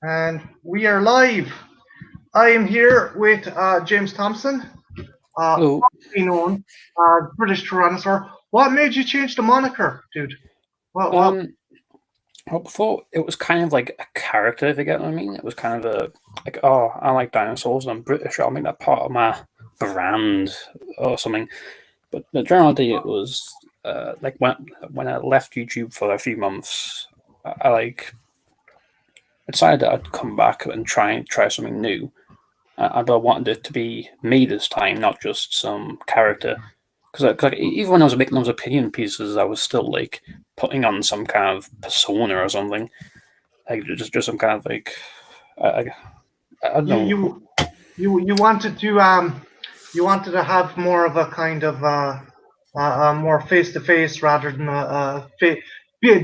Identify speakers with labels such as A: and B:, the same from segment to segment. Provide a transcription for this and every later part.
A: And we are live. I am here with James Thompson,
B: Hello.
A: formerly known as British Tyrannosaur. What made you change the moniker, dude? What?
B: Um, well, before it was kind of like a character, if you get what I mean. It was kind of oh, I like dinosaurs and I'm British. I'll make that part of my brand or something. But the general idea it was like when I left YouTube for a few months, I decided that I'd come back and try something new. I wanted it to be me this time, not just some character. Because even when I was making those opinion pieces, I was still like putting on some kind of persona or something, like just some kind of like I, I don't
A: You
B: know.
A: you you wanted to have more of a kind of more face to face rather than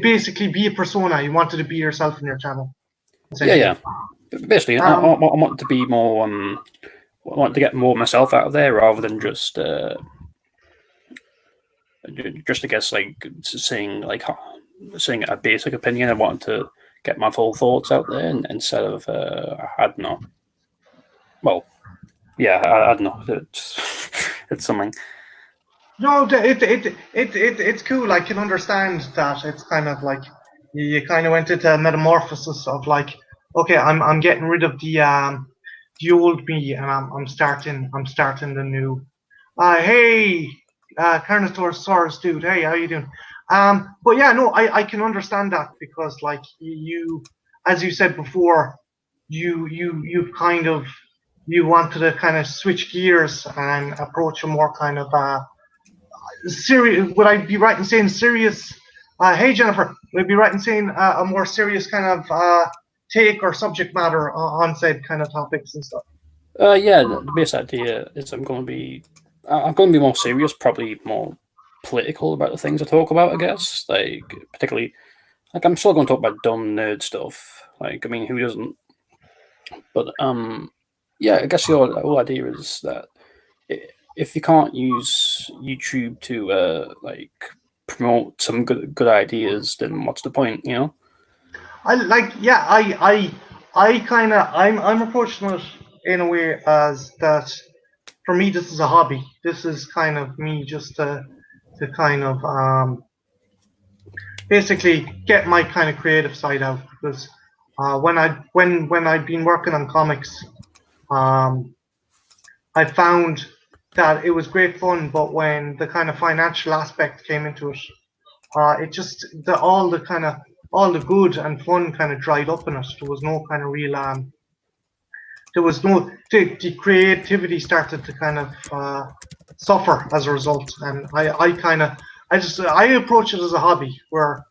A: basically be a persona. You wanted to be yourself in your channel,
B: Yeah,
A: essentially.
B: yeah. Basically, I
A: Um,
B: want to be more. I want to get more of myself out of there rather than just I guess like saying a basic opinion. I wanted to get my full thoughts out there instead of I don't know. Well, yeah, I don't know. It's something.
A: No, it's cool. I can understand that. It's kind of like you kind of went into a metamorphosis of like, okay, I'm getting rid of the old me and I'm starting the new. Hey, Carnosaurus dude. Hey, how you doing? But yeah, no, I can understand that because like as you said before, you kind of you wanted to kind of switch gears and approach a more kind of serious. Would I be right in saying serious? Hey Jennifer, would I be right in saying a more serious kind of take or subject matter on said kind of topics and stuff?
B: Yeah, the base idea is I'm going to be more serious, probably more political about the things I talk about. I guess, like particularly, like I'm still going to talk about dumb nerd stuff. Like, I mean, who doesn't? But yeah, I guess the whole idea is that if you can't use YouTube to like promote some good ideas, then what's the point? You know?
A: I like, yeah, I kind of, I'm approaching it in a way as that for me, this is a hobby. This is kind of me just to kind of basically get my kind of creative side out because when I've been working on comics, um, I found that it was great fun, but when the kind of financial aspect came into it, it just all the good and fun kind of dried up in it. There was no kind of real there was no the creativity started to kind of suffer as a result, and I approach it as a hobby where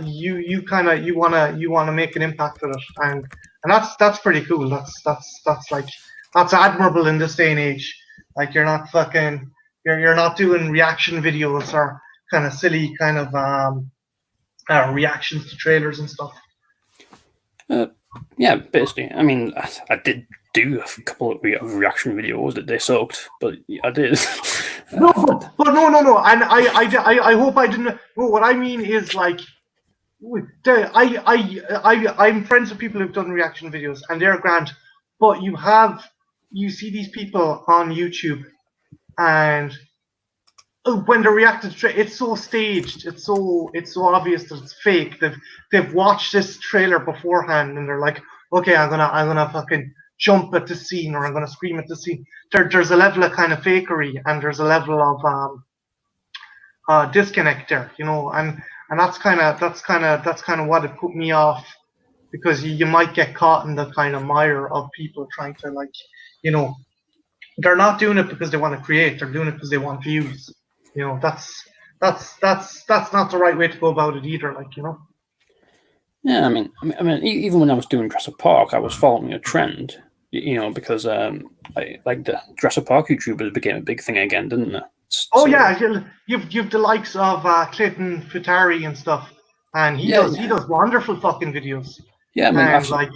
A: you kind of you wanna make an impact with it, and that's pretty cool. That's like that's admirable in this day and age. Like you're not doing reaction videos or kind of silly kind of reactions to trailers and stuff.
B: Uh, yeah, basically. I mean, I did do a couple of reaction videos that they sucked, but I did.
A: No, but no, and I hope I didn't. No, what I mean is like, I'm friends with people who've done reaction videos, and they're grand. But you see these people on YouTube, and when they're reacting to it's so staged, it's so obvious that it's fake. They've watched this trailer beforehand, and they're like, okay, I'm gonna fucking jump at the scene, or I'm gonna scream at the scene. There's a level of kind of fakery, and there's a level of disconnect there, and that's kind of what it put me off because you might get caught in the kind of mire of people trying to like, you know, they're not doing it because they want to create, they're doing it because they want views. That's not the right way to go about it either. Like,
B: Yeah, even when I was doing Jurassic Park, I was following a trend, because like the Jurassic Park YouTubers became a big thing again, didn't they?
A: Oh
B: So
A: yeah, you've the likes of Clayton Futari and stuff, and he
B: yeah,
A: does he does wonderful fucking videos,
B: yeah. I mean,
A: and
B: absolutely.
A: like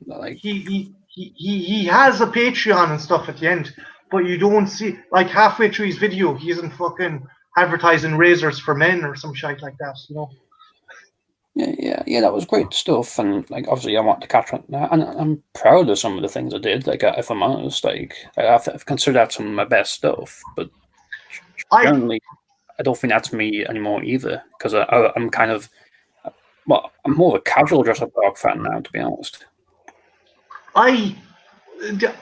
B: Like,
A: he has a Patreon and stuff at the end, but you don't see like halfway through his video he isn't fucking advertising razors for men or some shit like that.
B: Yeah, that was great stuff, and like obviously I want to catch on that, and I'm proud of some of the things I did. Like if I'm honest, like I've considered that some of my best stuff, but
A: I
B: generally I don't think that's me anymore either, because I'm kind of I'm more of a casual Jurassic Park fan now, to be honest.
A: I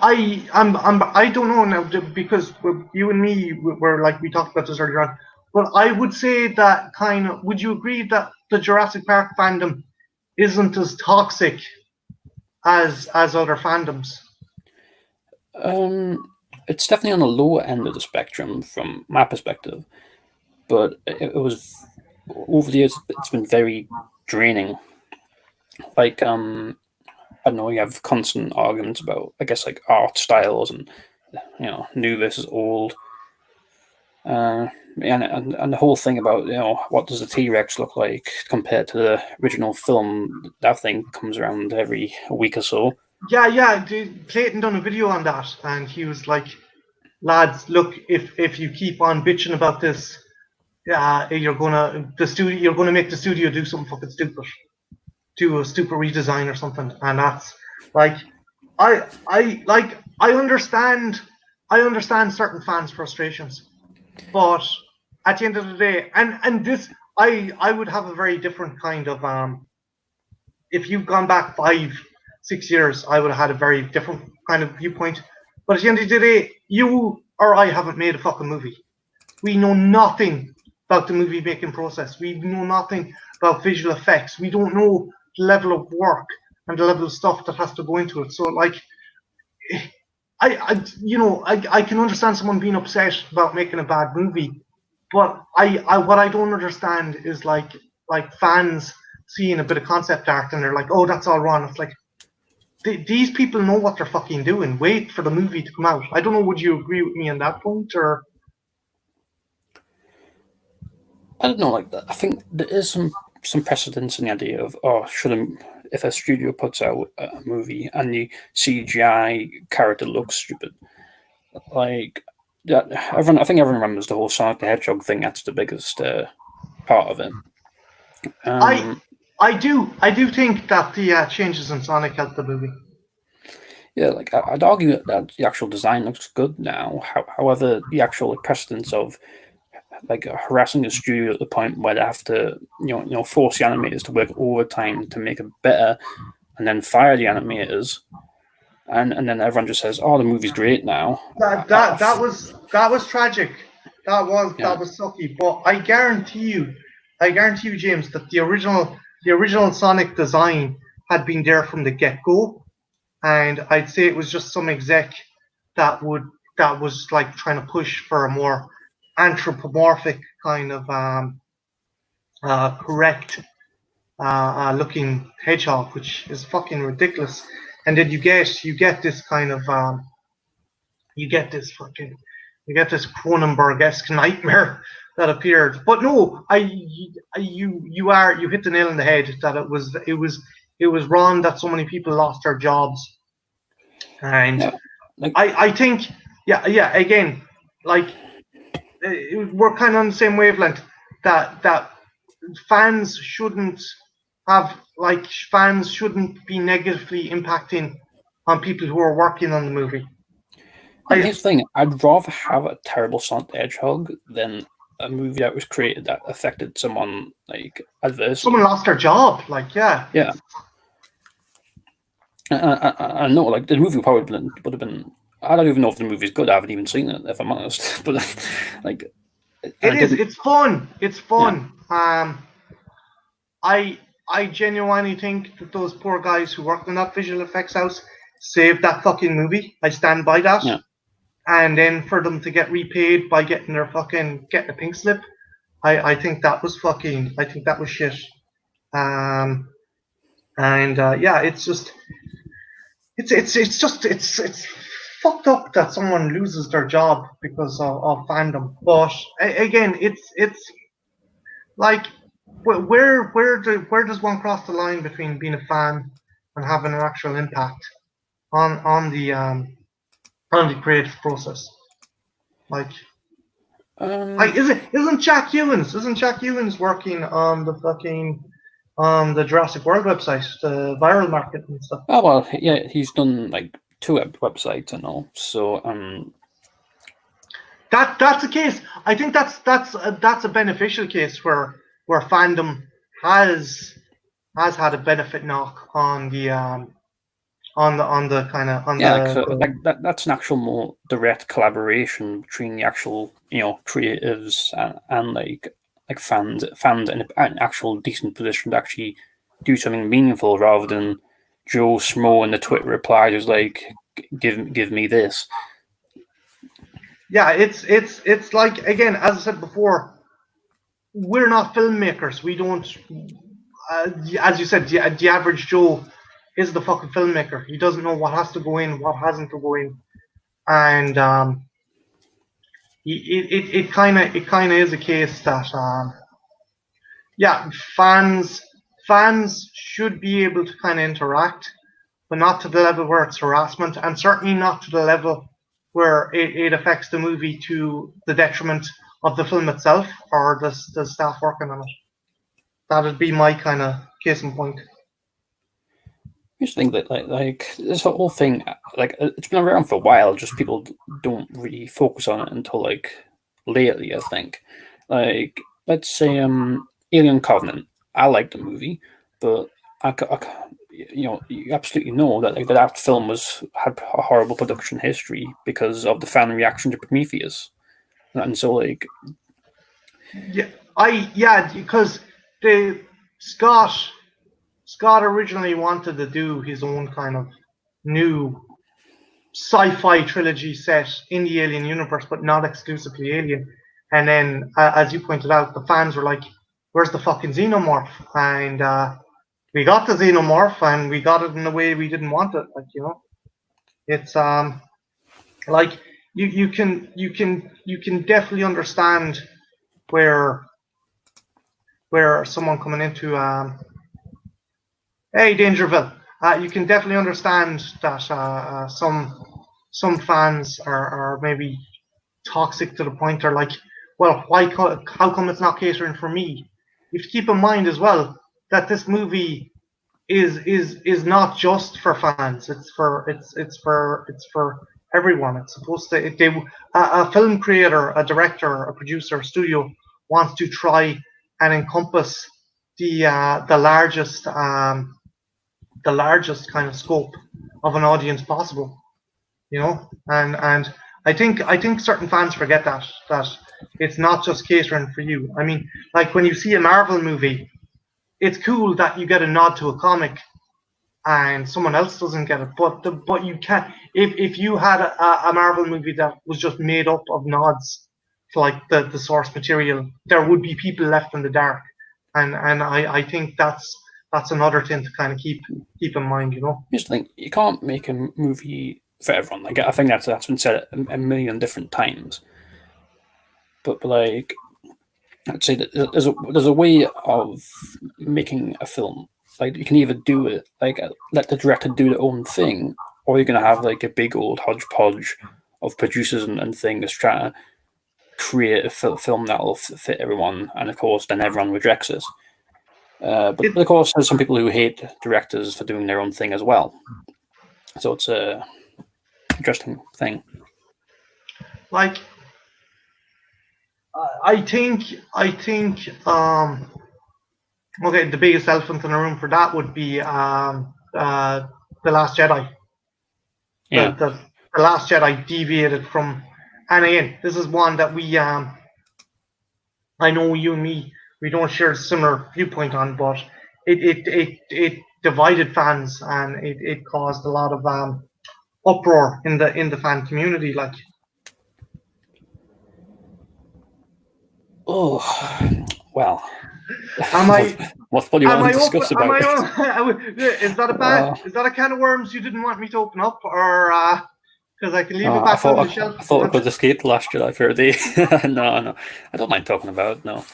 A: I don't know now because you and me were like we talked about this earlier on, but I would say that kind of. Would you agree that the Jurassic Park fandom isn't as toxic as other fandoms?
B: It's definitely on the lower end of the spectrum from my perspective, but it was over the years. It's been very draining. Like I don't know, you have constant arguments about, I guess, like art styles and new versus old, and the whole thing about what does the T Rex look like compared to the original film. That thing comes around every week or so.
A: Yeah. Clayton done a video on that, and he was like, "Lads, look, if you keep on bitching about this, you're gonna make the studio do something fucking stupid, do a stupid redesign or something." And that's like, I understand, certain fans' frustrations, but at the end of the day, and this, I would have a very different kind of if you've gone back 5, 6 years, I would have had a very different kind of viewpoint. But at the end of the day, you or I haven't made a fucking movie. We know nothing about the movie making process. We know nothing about visual effects. We don't know the level of work and the level of stuff that has to go into it. So, like, I can understand someone being upset about making a bad movie, but what I don't understand is like fans seeing a bit of concept art and they're like, oh, that's all wrong. It's like these people know what they're fucking doing. Wait for the movie to come out. I don't know. Would you agree with me on that point, or?
B: I don't know, like that. I think there is some precedence in the idea of if a studio puts out a movie and the CGI character looks stupid, like that. I think everyone remembers the whole Sonic the Hedgehog thing. That's the biggest part of it.
A: I do think that the changes in Sonic helped the movie.
B: Yeah, like I'd argue that the actual design looks good now. However, the actual precedence of like harassing the studio at the point where they have to, force the animators to work overtime to make it better, and then fire the animators, and then everyone just says, "Oh, the movie's great now."
A: That was tragic.
B: Yeah.
A: That was sucky. But I guarantee you, James, that the original Sonic design had been there from the get go, and I'd say it was just some exec that was like trying to push for a more anthropomorphic kind of correct looking hedgehog, which is fucking ridiculous. And then you get this kind of you get this Cronenberg-esque nightmare that appeared. But no, you hit the nail on the head that it was wrong that so many people lost their jobs, and
B: Yeah. Like,
A: I think again, like we're kind of on the same wavelength that fans shouldn't fans shouldn't be negatively impacting on people who are working on the movie.
B: and here's the thing: I'd rather have a terrible Sonic the Hedgehog than a movie that was created that affected someone like adversely.
A: Someone lost their job, like
B: yeah. I know, like the movie probably would have been. I don't even know if the movie's good. I haven't even seen it, if I'm honest. But like,
A: it is. It's fun. It's fun. Yeah. I genuinely think that those poor guys who worked in that visual effects house saved that fucking movie. I stand by that.
B: Yeah.
A: And then for them to get repaid by getting a pink slip, I think that was shit. It's just it's fucked up that someone loses their job because of fandom. But again, it's like where does one cross the line between being a fan and having an actual impact on the creative process? Like isn't Jack Ewins working on the fucking on the Jurassic World website, the viral market and stuff.
B: Oh well, yeah, he's done like 2 websites and all. So
A: That's a case. I think that's a beneficial case where fandom has had a benefit knock on the on the kind of on
B: yeah, so
A: the
B: like that's an actual more direct collaboration between the actual creatives and like fans in an actual decent position to actually do something meaningful rather than Joe Schmo in the Twitter reply who's like give me this.
A: yeah. It's like, again, as I said before, we're not filmmakers. We don't, as you said, the average Joe is the fucking filmmaker. He doesn't know what has to go in, what hasn't to go in, and it kind of is a case that yeah, fans should be able to kind of interact, but not to the level where it's harassment, and certainly not to the level where it affects the movie to the detriment of the film itself or the staff working on it. That'd be my kind of case in point.
B: I just think that like this whole thing, like it's been around for a while. Just people don't really focus on it until like lately. I think, like let's say Alien Covenant. I like the movie, but you absolutely know that like that film had a horrible production history because of the fan reaction to Prometheus, and so like
A: Because the Scott originally wanted to do his own kind of new sci-fi trilogy set in the Alien universe, but not exclusively Alien. And then, as you pointed out, the fans were like, "Where's the fucking xenomorph?" And we got the xenomorph, and we got it in the way we didn't want it. Like, it's like you can definitely understand where someone coming into hey, Dangerville. You can definitely understand that some fans are maybe toxic to the point they're like, well, how come it's not catering for me? You have to keep in mind as well that this movie is not just for fans. It's for everyone. It's supposed to. A film creator, a director, a producer, a studio wants to try and encompass the largest kind of scope of an audience possible, and I think certain fans forget that it's not just catering for you. I mean, like when you see a Marvel movie, it's cool that you get a nod to a comic and someone else doesn't get it, but you can't, if you had a Marvel movie that was just made up of nods to like the source material, there would be people left in the dark, and I think that's another thing to kind of keep in mind.
B: Just think you can't make a movie for everyone. Like I think that's been said a million different times. But like, I'd say that there's a way of making a film. Like you can either do it like let the director do their own thing, or you're gonna have like a big old hodgepodge of producers and things trying to create a film that'll fit everyone, and of course then everyone rejects it. But of course, there's some people who hate directors for doing their own thing as well. So it's a interesting thing.
A: Like, I think okay, the biggest elephant in the room for that would be the Last Jedi.
B: Yeah.
A: The Last Jedi deviated from, and again, this is one that we I know you and me, we don't share a similar viewpoint on, but it divided fans, and it caused a lot of uproar in the fan community. Like,
B: oh, well.
A: Am I?
B: What do you want to discuss
A: open,
B: about?
A: Is that a bad? Is that a can of worms you didn't want me to open up, or because I can leave it back on the shelf?
B: I thought I could escape the Last Jedi for a day. No, I don't mind talking about it. No.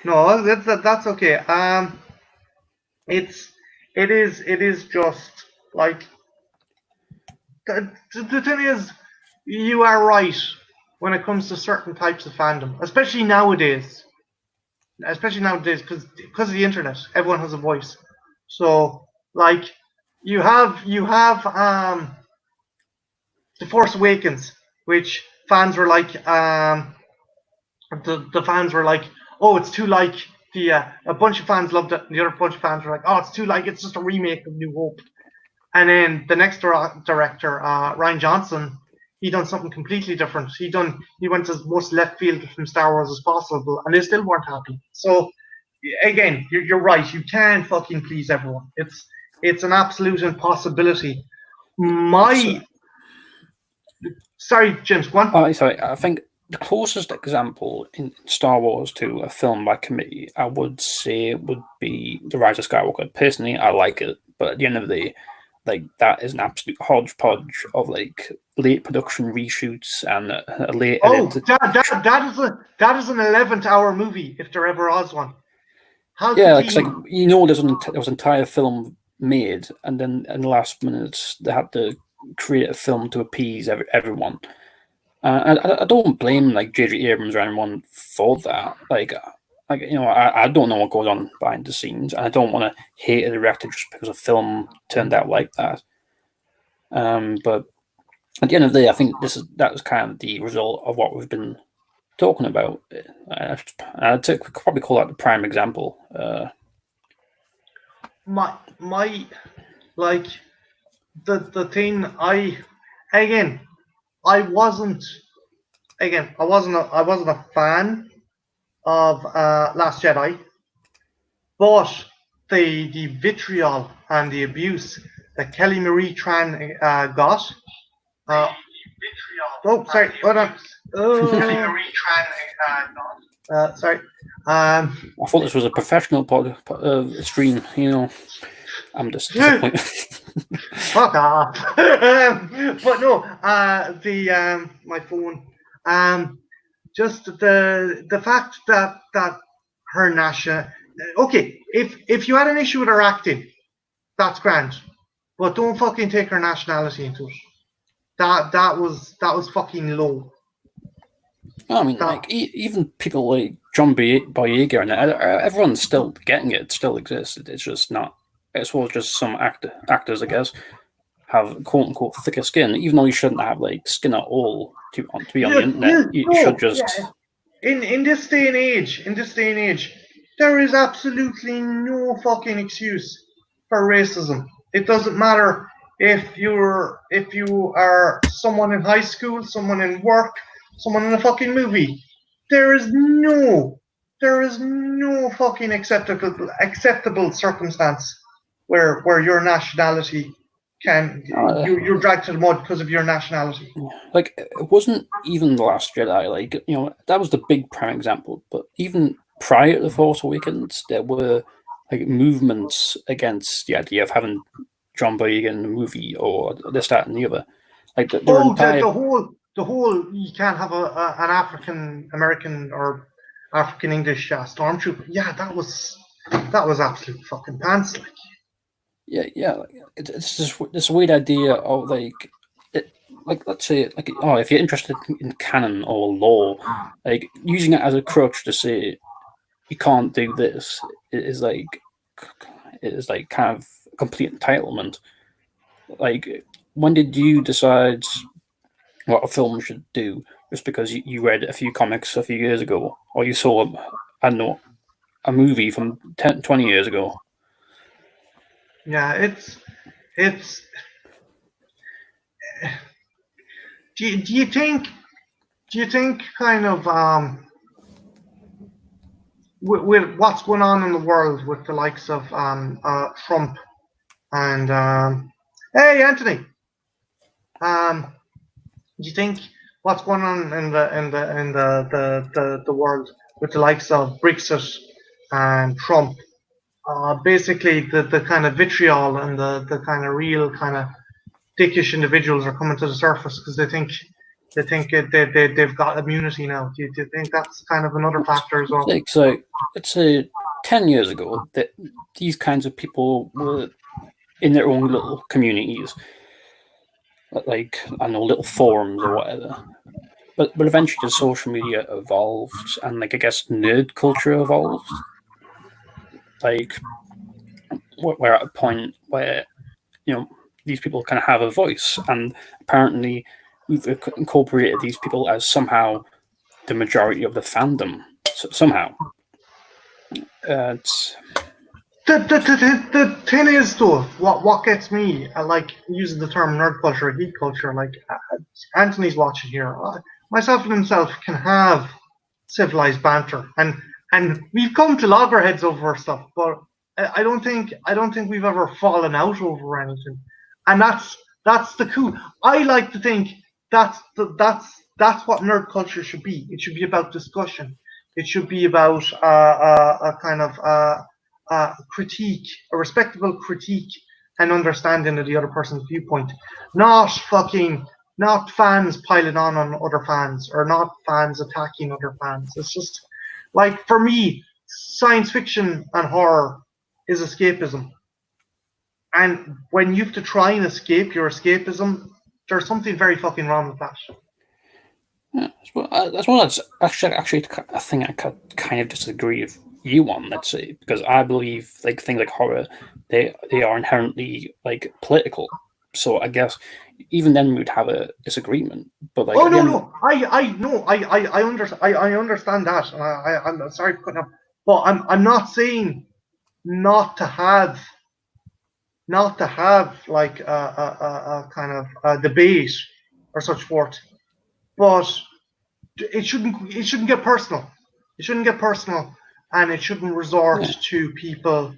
A: No, that's okay. It is just like the thing is, you are right when it comes to certain types of fandom, especially nowadays. especially nowadays, because of the internet, everyone has a voice. So like you have The Force Awakens, which fans were like the fans were like, oh, it's too like the a bunch of fans loved it, and the other bunch of fans were like, oh, it's too like it's just a remake of New Hope. And then the next director, Ryan Johnson, he done something completely different. He went as most left field from Star Wars as possible, and they still weren't happy. So again, you're right. You can't fucking please everyone. It's an absolute impossibility. Sorry, James, go on.
B: Oh, sorry. I think the closest example in Star Wars to a film by committee, I would say, would be The Rise of Skywalker. Personally, I like it, but at the end of the day, like that is an absolute hodgepodge of like late production reshoots and a late edit.
A: That is an 11th-hour movie if there ever was one.
B: It's like there was an entire film made, and then in the last minutes they had to create a film to appease everyone. I don't blame like J.J. Abrams or anyone for that. I don't know what goes on behind the scenes, and I don't want to hate a director just because a film turned out like that. But at the end of the day, I think that was kind of the result of what we've been talking about. I'd probably call that the prime example.
A: The thing I wasn't a fan of Last Jedi, but the vitriol and the abuse that Kelly Marie Tran got. Sorry, hold on. Kelly Marie Tran sorry.
B: I thought this was a professional stream. I'm just disappointed.
A: Fuck off. But no, my phone. Just the fact that her national. Okay, if you had an issue with her acting, that's grand, but don't fucking take her nationality into it. That was fucking low.
B: I mean, even people like John Boyega and everyone's still getting it. It still exists. It's just not. It's all just some actors, I guess, have quote unquote thicker skin, even though you shouldn't have like skin at all to be on the internet. You should just.
A: Yeah. In this day and age, there is absolutely no fucking excuse for racism. It doesn't matter if you are someone in high school, someone in work, someone in a fucking movie. There is no fucking acceptable circumstance where your nationality you're dragged to the mud because of your nationality.
B: Like, it wasn't even The Last Jedi. Like, that was the big prime example. But even prior to The Force Awakens, there were like movements against the idea of having John Boyega in the movie or this, that, and the other. Like the
A: whole you can't have an African American or African English stormtrooper. Yeah, that was absolute fucking pants. Like.
B: Yeah. It's just this weird idea of let's say if you're interested in canon or lore, like using it as a crutch to say you can't do this is like kind of complete entitlement. Like, when did you decide what a film should do just because you read a few comics a few years ago, or you saw a movie from 10, 20 years ago?
A: Yeah, it's. Do you think kind of with what's going on in the world with the likes of Trump and hey Anthony, do you think what's going on in the world with the likes of Brexit and Trump? Basically, the kind of vitriol and the kind of real kind of dickish individuals are coming to the surface because they think they've got immunity now. Do you think that's kind of another factor as well?
B: So let's say 10 years ago that these kinds of people were in their own little communities, like I know little forums or whatever. but eventually, the social media evolved, and like I guess nerd culture evolved. Like we're at a point where these people kind of have a voice, and apparently we've incorporated these people as somehow the majority of the fandom. Somehow, it's
A: the thing is though, what gets me, like using the term nerd culture, geek culture, like Anthony's watching here, myself and himself can have civilized banter, and we've come to loggerheads over stuff, but I don't think we've ever fallen out over anything, and that's the cool. I like to think that's what nerd culture should be. It should be about discussion. It should be about a kind of critique, a respectable critique and understanding of the other person's viewpoint, not fans piling on other fans, or not fans attacking other fans. It's just like, for me, science fiction and horror is escapism, and when you have to try and escape your escapism, there's something very fucking wrong with that.
B: Yeah, that's one that's actually a thing I kind of disagree with you on, let's say, because I believe like things like horror, they are inherently like political. So I guess even then we'd have a disagreement. But like,
A: I understand that. I'm sorry for cutting up, but I'm not saying not to have like a kind of a debate or such forth, but it shouldn't get personal. It shouldn't get personal, and it shouldn't resort to people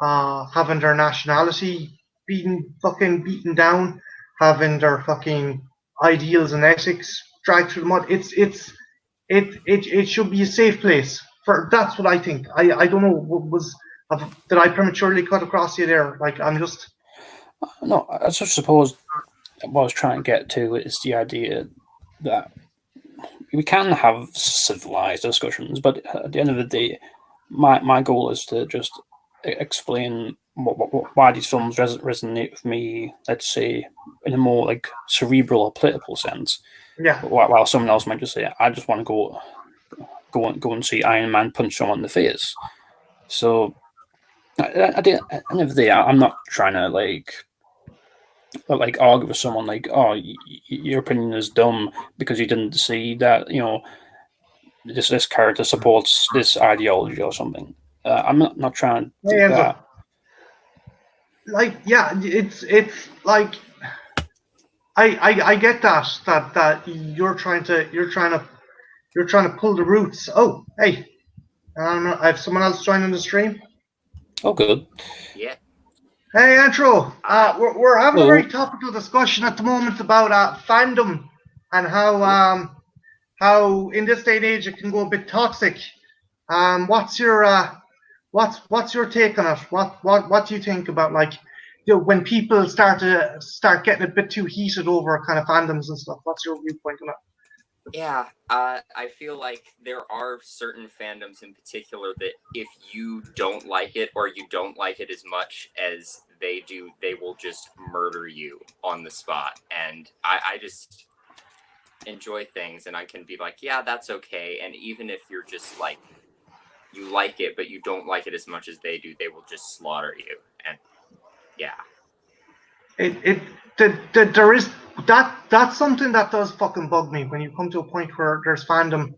A: having their nationality fucking beaten down, having their fucking ideals and ethics dragged through the mud. It should be a safe place. That's what I think. I don't know, did I prematurely cut across you there? Like, I'm just...
B: No, I just suppose what I was trying to get to is the idea that we can have civilized discussions, but at the end of the day, my goal is to just explain why these films resonate with me, let's say, in a more like cerebral or political sense.
A: Yeah.
B: While someone else might just say, I just want to go and see Iron Man punch someone in the face. So at the end of the day, I'm not trying to like argue with someone like, oh, your opinion is dumb because you didn't see that this character supports this ideology or something. I'm not trying to do that.
A: Like, yeah, it's like I get that you're trying to pull the roots. Oh, hey, I have someone else joining the stream.
B: Oh, good.
C: Yeah.
A: Hey, Andrew. We're having a very topical discussion at the moment about fandom and how in this day and age it can go a bit toxic. What's your take on it? What do you think about, like, when people start getting a bit too heated over kind of fandoms and stuff? What's your viewpoint on it?
C: Yeah, I feel like there are certain fandoms in particular that if you don't like it, or you don't like it as much as they do, they will just murder you on the spot. And I just enjoy things, and I can be like, yeah, that's okay. And even if you're just like, you like it, but you don't like it as much as they do, they will just slaughter you. And yeah.
A: There is that's something that does fucking bug me when you come to a point where there's fandom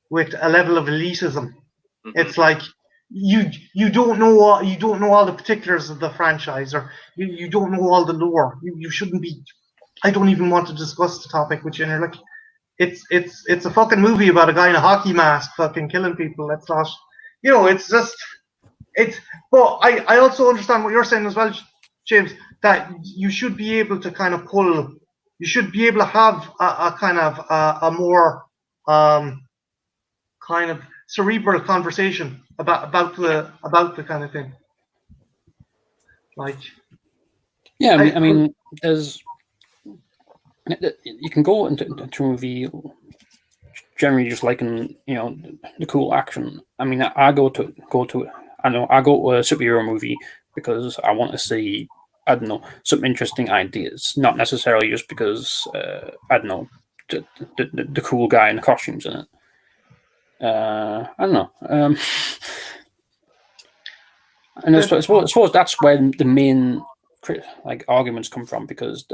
A: with a level of elitism. Mm-hmm. It's like you don't know all the particulars of the franchise, or you don't know all the lore. You shouldn't be. I don't even want to discuss the topic with you. And you're like, it's a fucking movie about a guy in a hockey mask fucking killing people. That's not, it's just But I also understand what you're saying as well, James, that you should be able to kind of you should be able to have a kind of a more kind of cerebral conversation about the kind of thing. Like,
B: yeah, I mean, there's you can go into a movie generally just liking the cool action. I mean, I go to a superhero movie because I want to see, I don't know, some interesting ideas, not necessarily just because, I don't know, the cool guy in the costumes in it. I don't know. And I suppose that's where the main arguments come from, because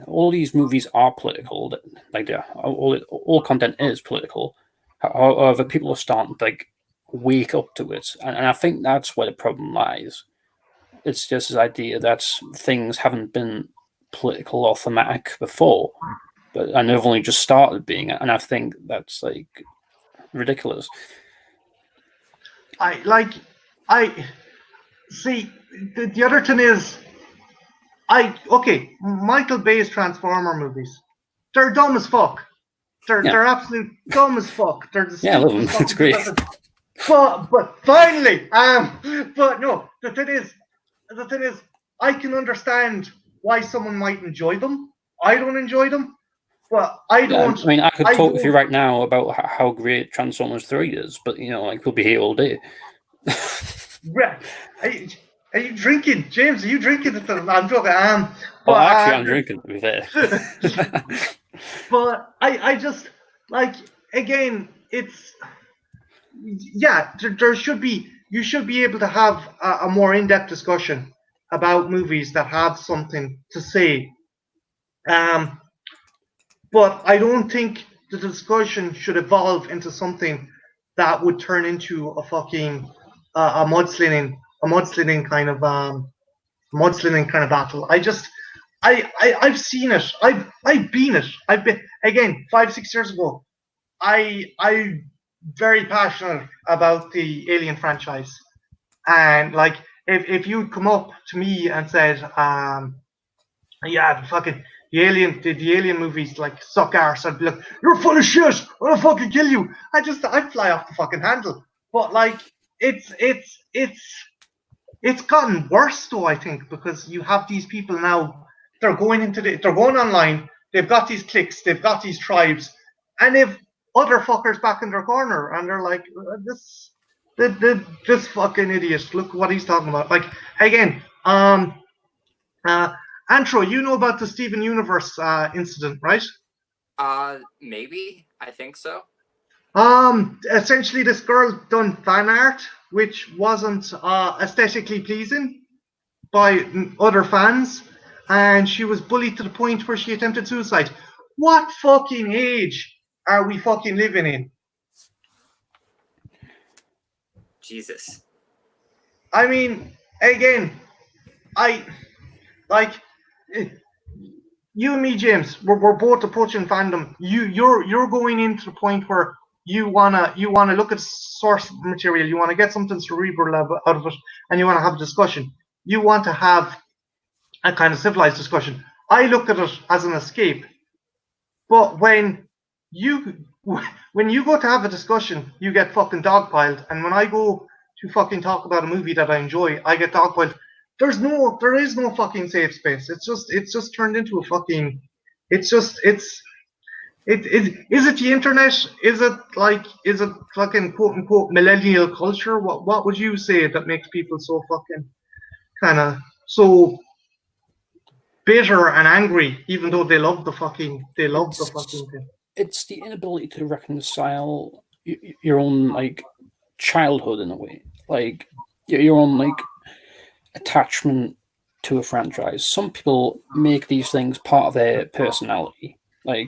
B: all these movies are political. All content is political. However, people are starting to wake up to it, and I think that's where the problem lies. It's just this idea that things haven't been political or thematic before, and they've only just started being it, and I think that's ridiculous.
A: I see. The other thing is, Michael Bay's Transformer movies, they're dumb as fuck. They're absolute dumb as fuck. They're the
B: I love them. It's great.
A: But finally, but no, the thing is, I can understand why someone might enjoy them. I don't enjoy them, but I don't.
B: I mean, I could talk with you right now about how great Transformers 3 is, but we'll be here all day.
A: Are you drinking, James? Are you drinking? I'm joking.
B: I'm drinking, to be fair.
A: But I just again, it's there should be. You should be able to have a more in-depth discussion about movies that have something to say. But I don't think the discussion should evolve into something that would turn into a fucking a mudslinging kind of battle. I've seen it. I've been it. I've been, again, 5-6 years ago. I'm very passionate about the Alien franchise, and if you'd come up to me and said, the Alien movies suck arse, I'd be like, you're full of shit, I'll fucking kill you. I'd fly off the fucking handle. But it's gotten worse though, I think, because you have these people now, they're going online, they've got these cliques, they've got these tribes, and they've other fuckers back in their corner, and they're like, this fucking idiot, look what he's talking about. Again, Antro, you know about the Steven Universe incident, right?
C: Maybe. I think so.
A: Essentially, this girl done fan art, which wasn't aesthetically pleasing by other fans, and she was bullied to the point where she attempted suicide. What fucking age are we fucking living in?
C: Jesus.
A: I mean, again, you and me, James, we're both approaching fandom. You're going into the point where you wanna look at source material, you wanna get something cerebral out of it, and you wanna have a discussion. You want to have a kind of civilized discussion. I look at it as an escape. But when you go to have a discussion, you get fucking dogpiled, and when I go to fucking talk about a movie that I enjoy, I get dogpiled. There is no fucking safe space. It's just turned into a fucking. Is it the internet? Is it fucking quote unquote millennial culture? What would you say that makes people so fucking kind of so bitter and angry, even though they love the fucking thing?
B: It's the inability to reconcile your own childhood in a way, your own attachment to a franchise. Some people make these things part of their personality. I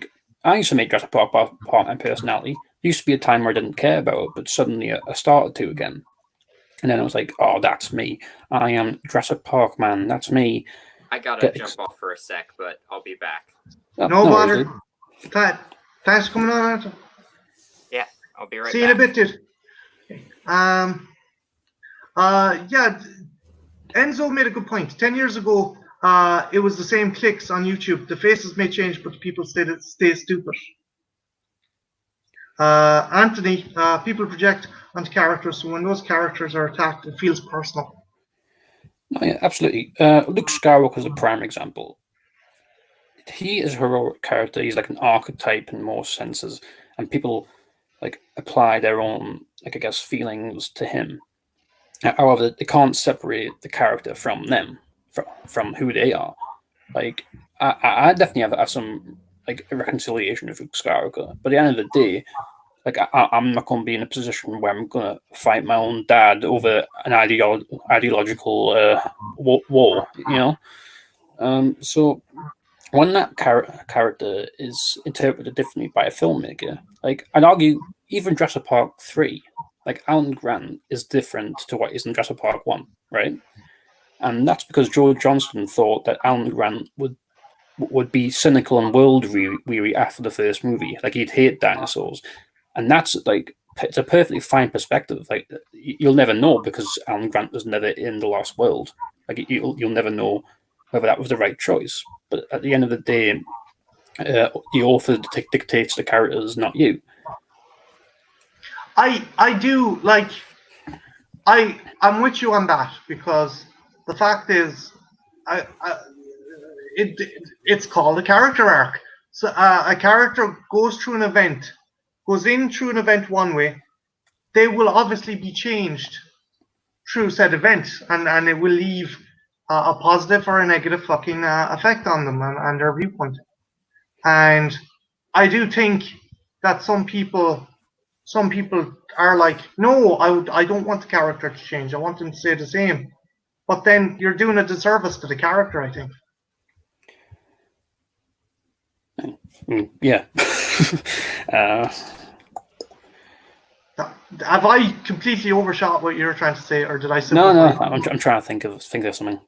B: used to make Jurassic Park part of my personality. There used to be a time where I didn't care about it, but suddenly I started to again. And then I was like, oh, that's me. I am Jurassic Park man. That's me.
C: I gotta jump off for a sec, but I'll be back.
A: No bother. Thanks for coming on, Arthur.
C: Yeah, I'll be right back.
A: See you in a bit, dude. Enzo made a good point. 10 years ago, it was the same clicks on YouTube. The faces may change, but the people stay stupid. Anthony, people project onto characters, so when those characters are attacked, it feels personal.
B: No, yeah, absolutely. Luke Skywalker is a prime example. He is a heroic character. He's like an archetype in most senses, and people apply their own feelings to him. However, they can't separate the character from them, from who they are. I definitely have some like a reconciliation of Luke Skywalker. But at the end of the day, like I'm not going to be in a position where I'm going to fight my own dad over an ideological war, you know. So when that character is interpreted differently by a filmmaker, like I'd argue, even Jurassic Park 3, like Alan Grant is different to what is in Jurassic Park 1, right? And that's because George Johnston thought that Alan Grant would be cynical and world weary after the first movie. Like he'd hate dinosaurs. And that's like, it's a perfectly fine perspective. Like you'll never know because Alan Grant was never in The Lost World. Like you'll never know whether that was the right choice. But at the end of the day, the author dictates the characters, not you.
A: I do like. I'm with you on that because the fact is, it's called a character arc. So a character goes through an event, goes in through an event one way. They will obviously be changed through said event, and it will leave a positive or a negative fucking effect on them and their viewpoint. And I do think that some people are like, no, I don't want the character to change. I want them to stay the same. But then you're doing a disservice to the character, I think.
B: Yeah.
A: Have I completely overshot what you're trying to say, or did I
B: No,
A: simplify?
B: I'm trying to think of something.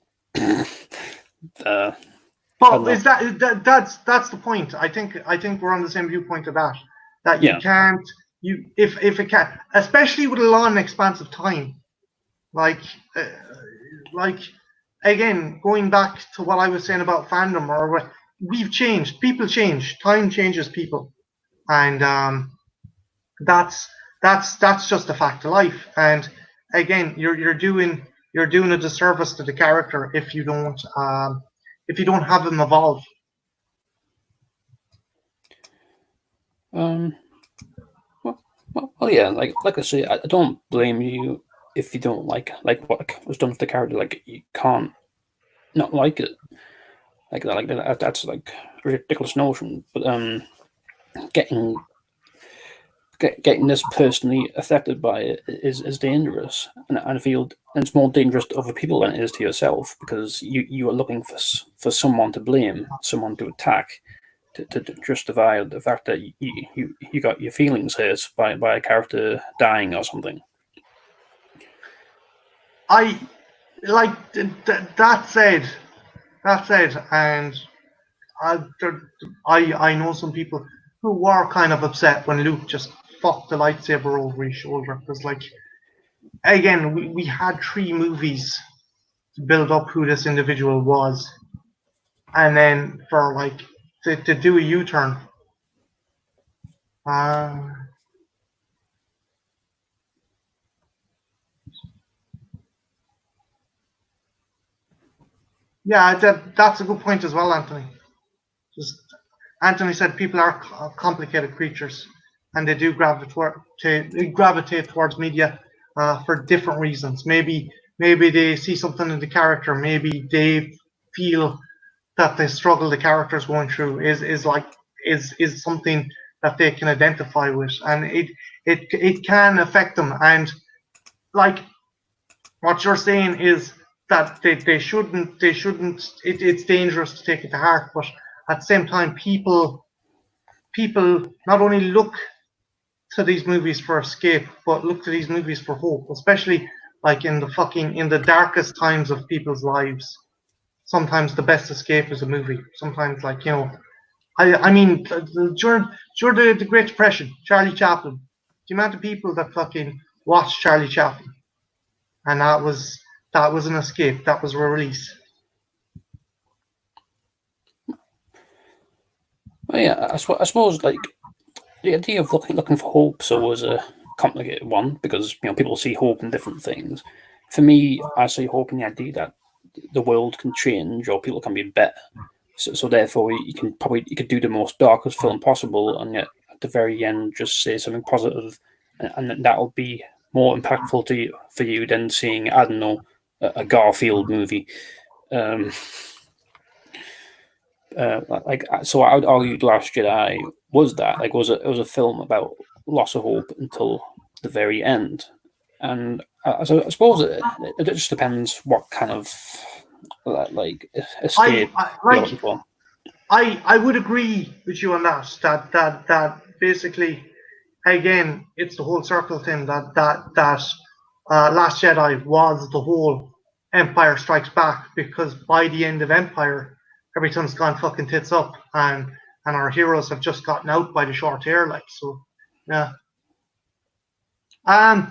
A: But is that's the point? I think we're on the same viewpoint of that. That you can't if it can, especially with a long expanse of time, like again, going back to what I was saying about fandom, or what we've changed, people change, time changes people, and that's just a fact of life. And again, you're doing a disservice to the character if you don't have them evolve.
B: Well, yeah, like I say, I don't blame you if you don't like what was done with the character. Like you can't not like it. That's like a ridiculous notion. But getting this personally affected by it is dangerous, and I feel it's more dangerous to other people than it is to yourself, because you are looking for someone to blame, someone to attack, to justify the fact that you got your feelings hurt by a character dying or something.
A: I like that said, and I know some people who were kind of upset when Luke just fucked the lightsaber over his shoulder, because like, again, we had 3 movies to build up who this individual was, and then for like to do a U-turn. Yeah, that's a good point as well, Anthony. Just Anthony said people are complicated creatures, and they do gravitate towards media for different reasons. Maybe they see something in the character. Maybe they feel that the struggle the character is going through is something that they can identify with, and it can affect them. And like what you're saying is that they shouldn't. It's dangerous to take it to heart, but at the same time, people not only look to these movies for escape, but look to these movies for hope, especially like in the darkest times of people's lives. Sometimes the best escape is a movie. Sometimes, like, you know, I mean, during the Great Depression, Charlie Chaplin, the amount of people that fucking watched Charlie Chaplin, and that was an escape. That was a release.
B: Well, yeah, I suppose like the idea of looking for hope is always a complicated one, because people see hope in different things. For me, I see hope in the idea that the world can change or people can be better. So therefore, you could do the most darkest film possible, and yet at the very end, just say something positive, and that'll be more impactful for you than seeing, I don't know, a Garfield movie. So I would argue Last Jedi was that. Like, it was a film about loss of hope until the very end. And so I suppose it just depends what kind of escape you're looking for.
A: I would agree with you on that. That basically, again, it's the whole circle thing. That Last Jedi was the whole Empire Strikes Back, because by the end of Empire, everything's gone fucking tits up, and our heroes have just gotten out by the short hair. Like, so, yeah. Do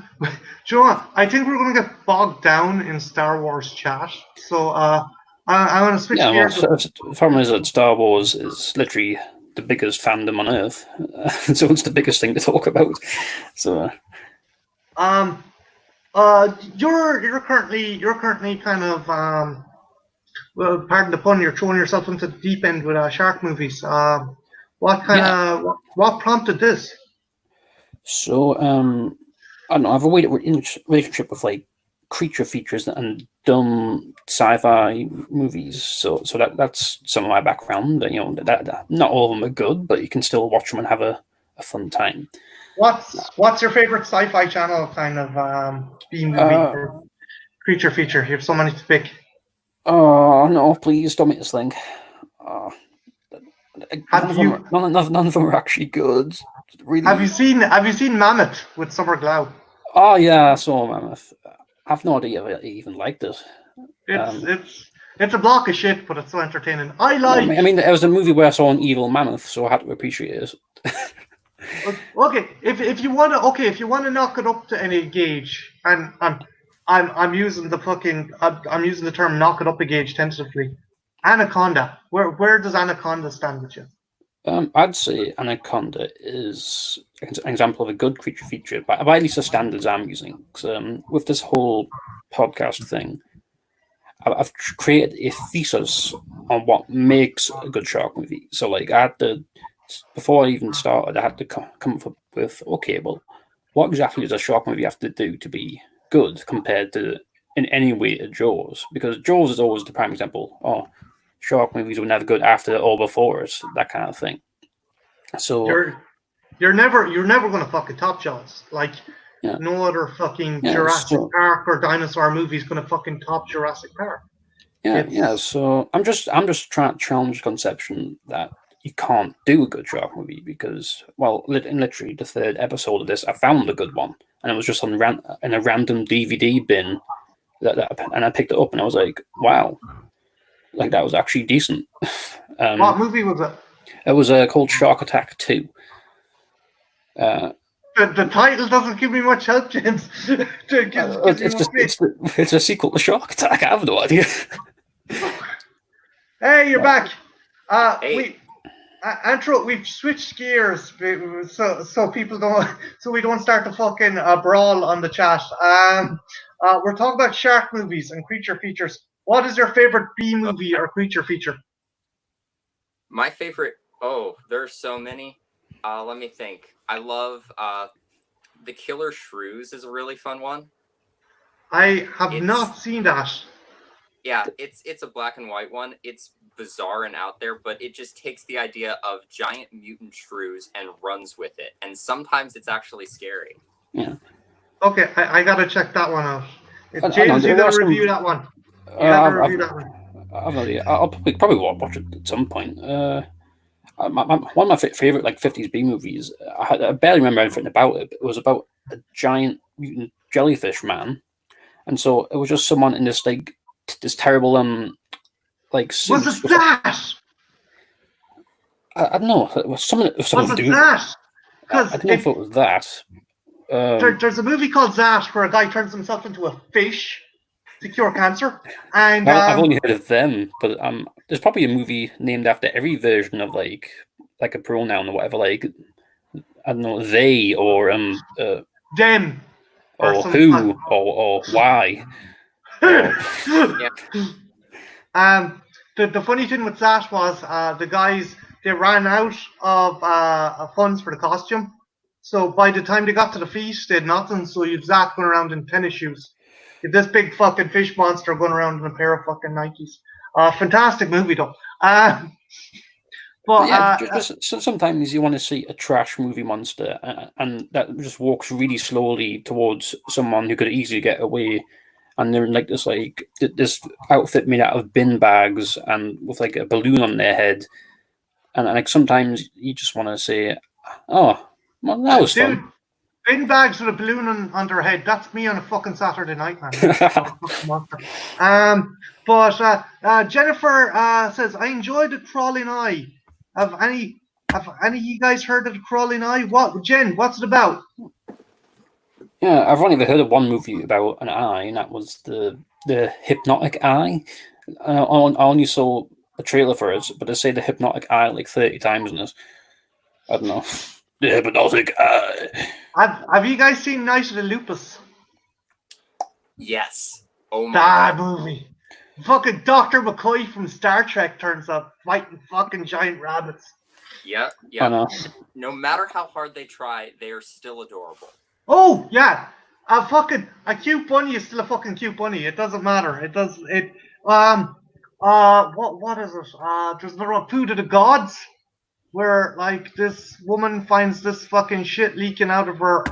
A: you know what? I think we're going to get bogged down in Star Wars chat. So I want to switch gears.
B: Well, the problem is that Star Wars is literally the biggest fandom on Earth, so it's the biggest thing to talk about. So,
A: you're currently kind of well, pardon the pun, you're throwing yourself into the deep end with shark movies. What prompted this?
B: So, I don't know. I have a weird relationship with like creature features and dumb sci-fi movies. So that's some of my background. You know, that not all of them are good, but you can still watch them and have a fun time.
A: What's your favorite sci-fi channel kind of B movie or creature feature? You have so many to pick.
B: Oh no! Please don't make this thing. None of them are actually good. Really.
A: Have you seen Mammoth with Summer Glau?
B: Oh yeah, I saw Mammoth. I have no idea if I even liked it.
A: It's a block of shit, but it's so entertaining. I mean,
B: it was a movie where I saw an evil mammoth, so I had to appreciate it.
A: Okay, if you want to knock it up to any gauge, and I'm using the term knock it up a gauge tentatively. Anaconda, where does Anaconda stand with you?
B: I'd say Anaconda is an example of a good creature feature, by at least the standards I'm using. With this whole podcast thing, I've created a thesis on what makes a good shark movie. So, like, before I even started, I had to come up with, okay, well, what exactly does a shark movie have to do to be good compared to, in any way, to Jaws? Because Jaws is always the prime example. Oh, shark movies were never good after or before it, that kind of thing. So
A: you're never gonna fucking top Jaws. Like, no other fucking Jurassic Park or dinosaur movie is gonna fucking top Jurassic Park.
B: So I'm just trying to challenge the conception that you can't do a good shark movie because, well, in literally the third episode of this, I found a good one, and it was just in a random DVD bin and I picked it up and I was like, wow. Like, that was actually decent.
A: What movie was it?
B: It was called Shark Attack 2.
A: The title doesn't give me much help, James.
B: It's a sequel to Shark Attack. I have no idea.
A: Hey, you're back.
C: Hey.
A: We've switched gears so people we don't start to fucking brawl on the chat. We're talking about shark movies and creature features. What is your favorite B movie or creature feature?
C: My favorite, there's so many. Let me think. I love The Killer Shrews is a really fun one.
A: I have not seen that.
C: Yeah, it's a black and white one. It's bizarre and out there, but it just takes the idea of giant mutant shrews and runs with it. And sometimes it's actually scary.
B: Yeah.
A: Okay, I gotta check that one out. James, you gotta review that one.
B: I've no idea. I'll probably watch it at some point. One of my favorite 50s B movies. I barely remember anything about it. But it was about a giant mutant jellyfish man, and so it was just someone in this terrible suit.
A: Was it that?
B: I don't know. It was something.
A: Was it that?
B: I don't know if it was that.
A: There's a movie called That where a guy turns himself into a fish to cure cancer. And
B: I've only heard of them, but there's probably a movie named after every version of like a pronoun or whatever. Like, I don't know, they or
A: them
B: or who or why.
A: The funny thing with that was the guys, they ran out of funds for the costume. So by the time they got to the feast, they had nothing. So you've Zach going around in tennis shoes. You've this big fucking fish monster going around in a pair of fucking Nikes. Fantastic movie, though.
B: But yeah, sometimes you want to see a trash movie monster, and that just walks really slowly towards someone who could easily get away, and they're in like this outfit made out of bin bags and with like a balloon on their head, and like sometimes you just want to say, "Oh, well, that was
A: dude,
B: fun."
A: Bin bags with a balloon on their head. That's me on a fucking Saturday night, man. But Jennifer says, I enjoyed the crawling eye. Have any of you guys heard of the crawling eye? What, Jen? What's it about?
B: Yeah, I've only ever heard of one movie about an eye, and that was the hypnotic eye. I only saw a trailer for it, but they say the hypnotic eye like 30 times in this. I don't know. The hypnotic eye.
A: Have you guys seen Night of the Lupus?
C: Yes. Oh my
A: that
C: God.
A: movie. Fucking Dr. McCoy from Star Trek turns up fighting fucking giant rabbits.
C: Yep.
B: I know.
C: No matter how hard they try, they are still adorable.
A: Oh yeah. A cute bunny is still a fucking cute bunny. It doesn't matter. What is it? There's another one, Food of the Gods, where like this woman finds this fucking shit leaking out of her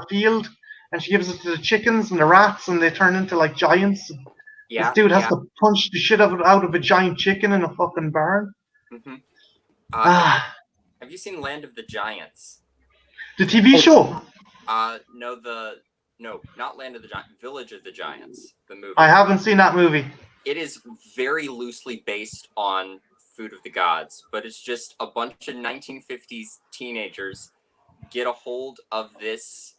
A: field, and she gives it to the chickens and the rats, and they turn into like giants.
C: Yeah.
A: This dude has to punch the shit out of a giant chicken in a fucking barn.
C: Mm-hmm. Have you seen Land of the Giants?
A: The TV show?
C: No, not Land of the Giants. Village of the Giants, the movie.
A: I haven't seen that movie.
C: It is very loosely based on Food of the Gods, but it's just a bunch of 1950s teenagers get a hold of this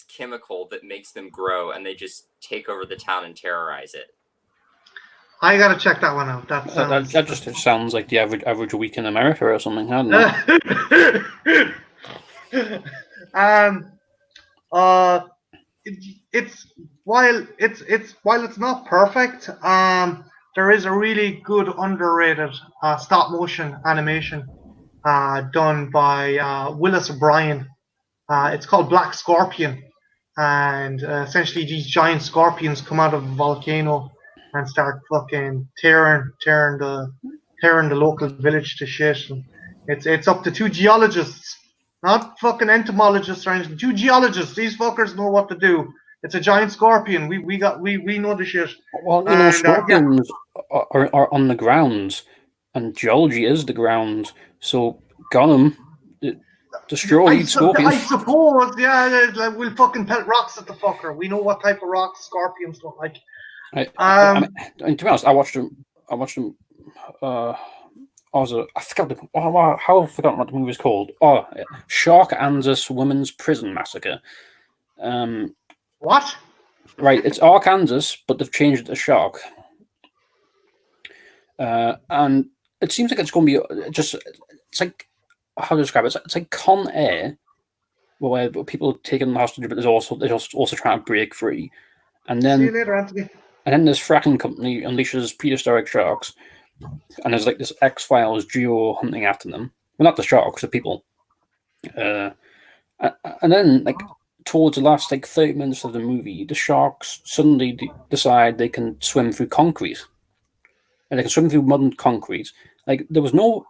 C: chemical that makes them grow, and they just take over the town and terrorize it.
A: I gotta check that one out. That
B: just sounds like the average week in America or something. I don't know.
A: It's while it's not perfect. There is a really good underrated stop motion animation done by Willis O'Brien. It's called Black Scorpion, and essentially these giant scorpions come out of a volcano and start fucking tearing the local village to shit. And it's up to two geologists, not fucking entomologists or anything. Two geologists. These fuckers know what to do. It's a giant scorpion. We know the shit.
B: Well, you know, scorpions are on the ground, and geology is the ground. So got them. Destroy scorpions.
A: I suppose, yeah. Like, we'll fucking pelt rocks at the fucker. We know what type of rocks scorpions look like.
B: I mean, to be honest, I watched them. I forgot how I forgot what the movie was called. Oh, Shark Kansas Women's Prison Massacre.
A: What?
B: Right, it's Arkansas, but they've changed it to Shark. And it seems like it's going to be just. It's like, how to describe it? It's like Con Air, where people are taken hostage, but they're also trying to break free. And then,
A: see you later, Anthony.
B: And then this fracking company unleashes prehistoric sharks, and there's like this X-Files duo hunting after them. Well, not the sharks, the people. And then, like, towards the last 30 minutes of the movie, the sharks suddenly decide they can swim through concrete, and they can swim through mud and concrete. Like, there was no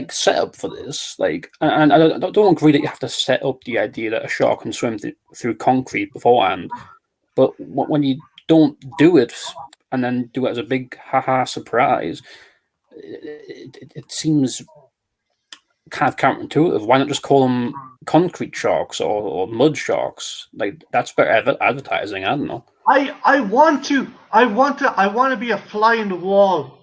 B: setup for this. Like, and I don't agree that you have to set up the idea that a shark can swim through concrete beforehand. But when you don't do it and then do it as a big haha surprise, it seems kind of counterintuitive. Why not just call them concrete sharks or mud sharks? Like, that's better advertising. I don't know.
A: I want to be a fly in the wall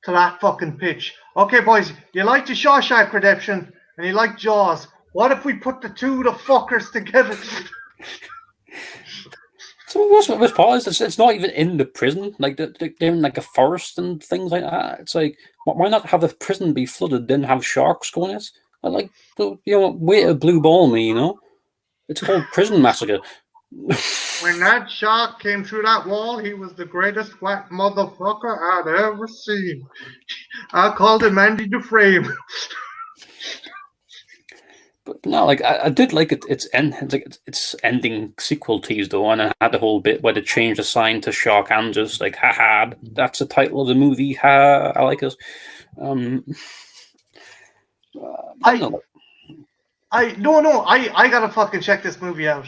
A: to that fucking pitch. Okay, boys, you like the Shawshank Redemption and you like Jaws. What if we put the two of the fuckers together?
B: So what's part is it's not even in the prison. Like, they're in like a forest and things like that. It's like, why not have the prison be flooded, then have sharks going in it? Like, you know, way to blue ball me, you know? It's called Prison Massacre.
A: When that shark came through that wall, he was the greatest whack motherfucker I'd ever seen. I called him Andy Dufresne.
B: But no, like I did like it. Its ending sequel tease though, and I had the whole bit where they changed the sign to shark and just like, haha, that's the title of the movie. Ha, I like it. I don't know.
A: I gotta fucking check this movie out.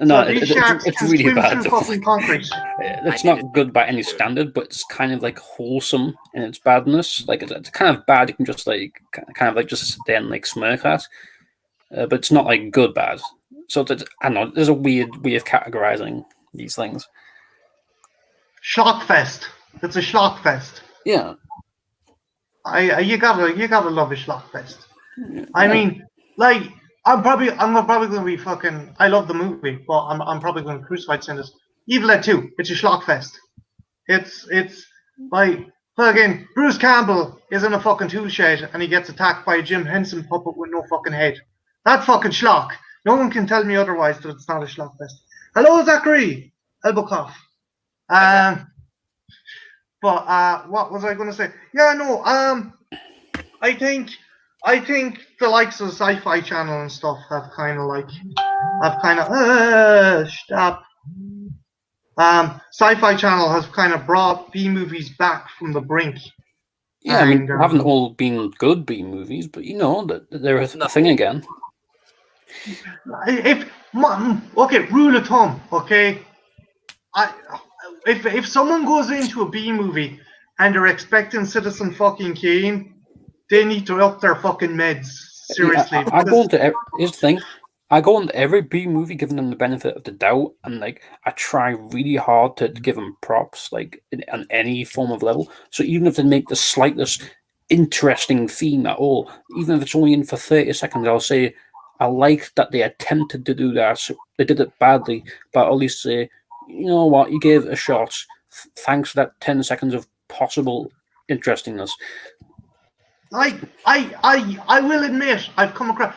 B: No,
A: so these sharks
B: it's
A: can
B: really
A: swim
B: bad.
A: through fucking concrete.
B: It's not good by any standard, but it's kind of like wholesome in its badness. Like it's kind of bad. You can just like kind of like just sit there and like smirk at, but it's not like good bad. So I don't know. There's a weird way of categorizing these things.
A: Schlockfest. It's a schlockfest.
B: Yeah.
A: You gotta love a schlockfest. I mean, like. I'm probably gonna be fucking. I love the movie, but I'm probably gonna crucify Sanders. Evil Dead 2. It's a schlockfest. It's like fucking Bruce Campbell is in a fucking tool shed and he gets attacked by a Jim Henson puppet with no fucking head. That's fucking schlock. No one can tell me otherwise that it's not a schlockfest. Hello, Zachary. Elbow cough. But what was I gonna say? Yeah, no. I think the likes of Sci-Fi Channel and stuff have kind of stop. Sci-Fi Channel has kind of brought B movies back from the brink.
B: Yeah, I mean, they haven't all been good B movies, but you know that they're a thing again.
A: Rule of thumb. Okay, if someone goes into a B movie and they're expecting Citizen fucking Kane, they need to up their fucking meds. Seriously.
B: I go into here's the thing. I go into every B movie giving them the benefit of the doubt, and like I try really hard to give them props, like on any form of level. So even if they make the slightest interesting theme at all, even if it's only in for 30 seconds, I'll say I like that they attempted to do that. So they did it badly, but I'll at least say, you know what, you gave it a shot. Thanks for that 10 seconds of possible interestingness.
A: I will admit I've come across.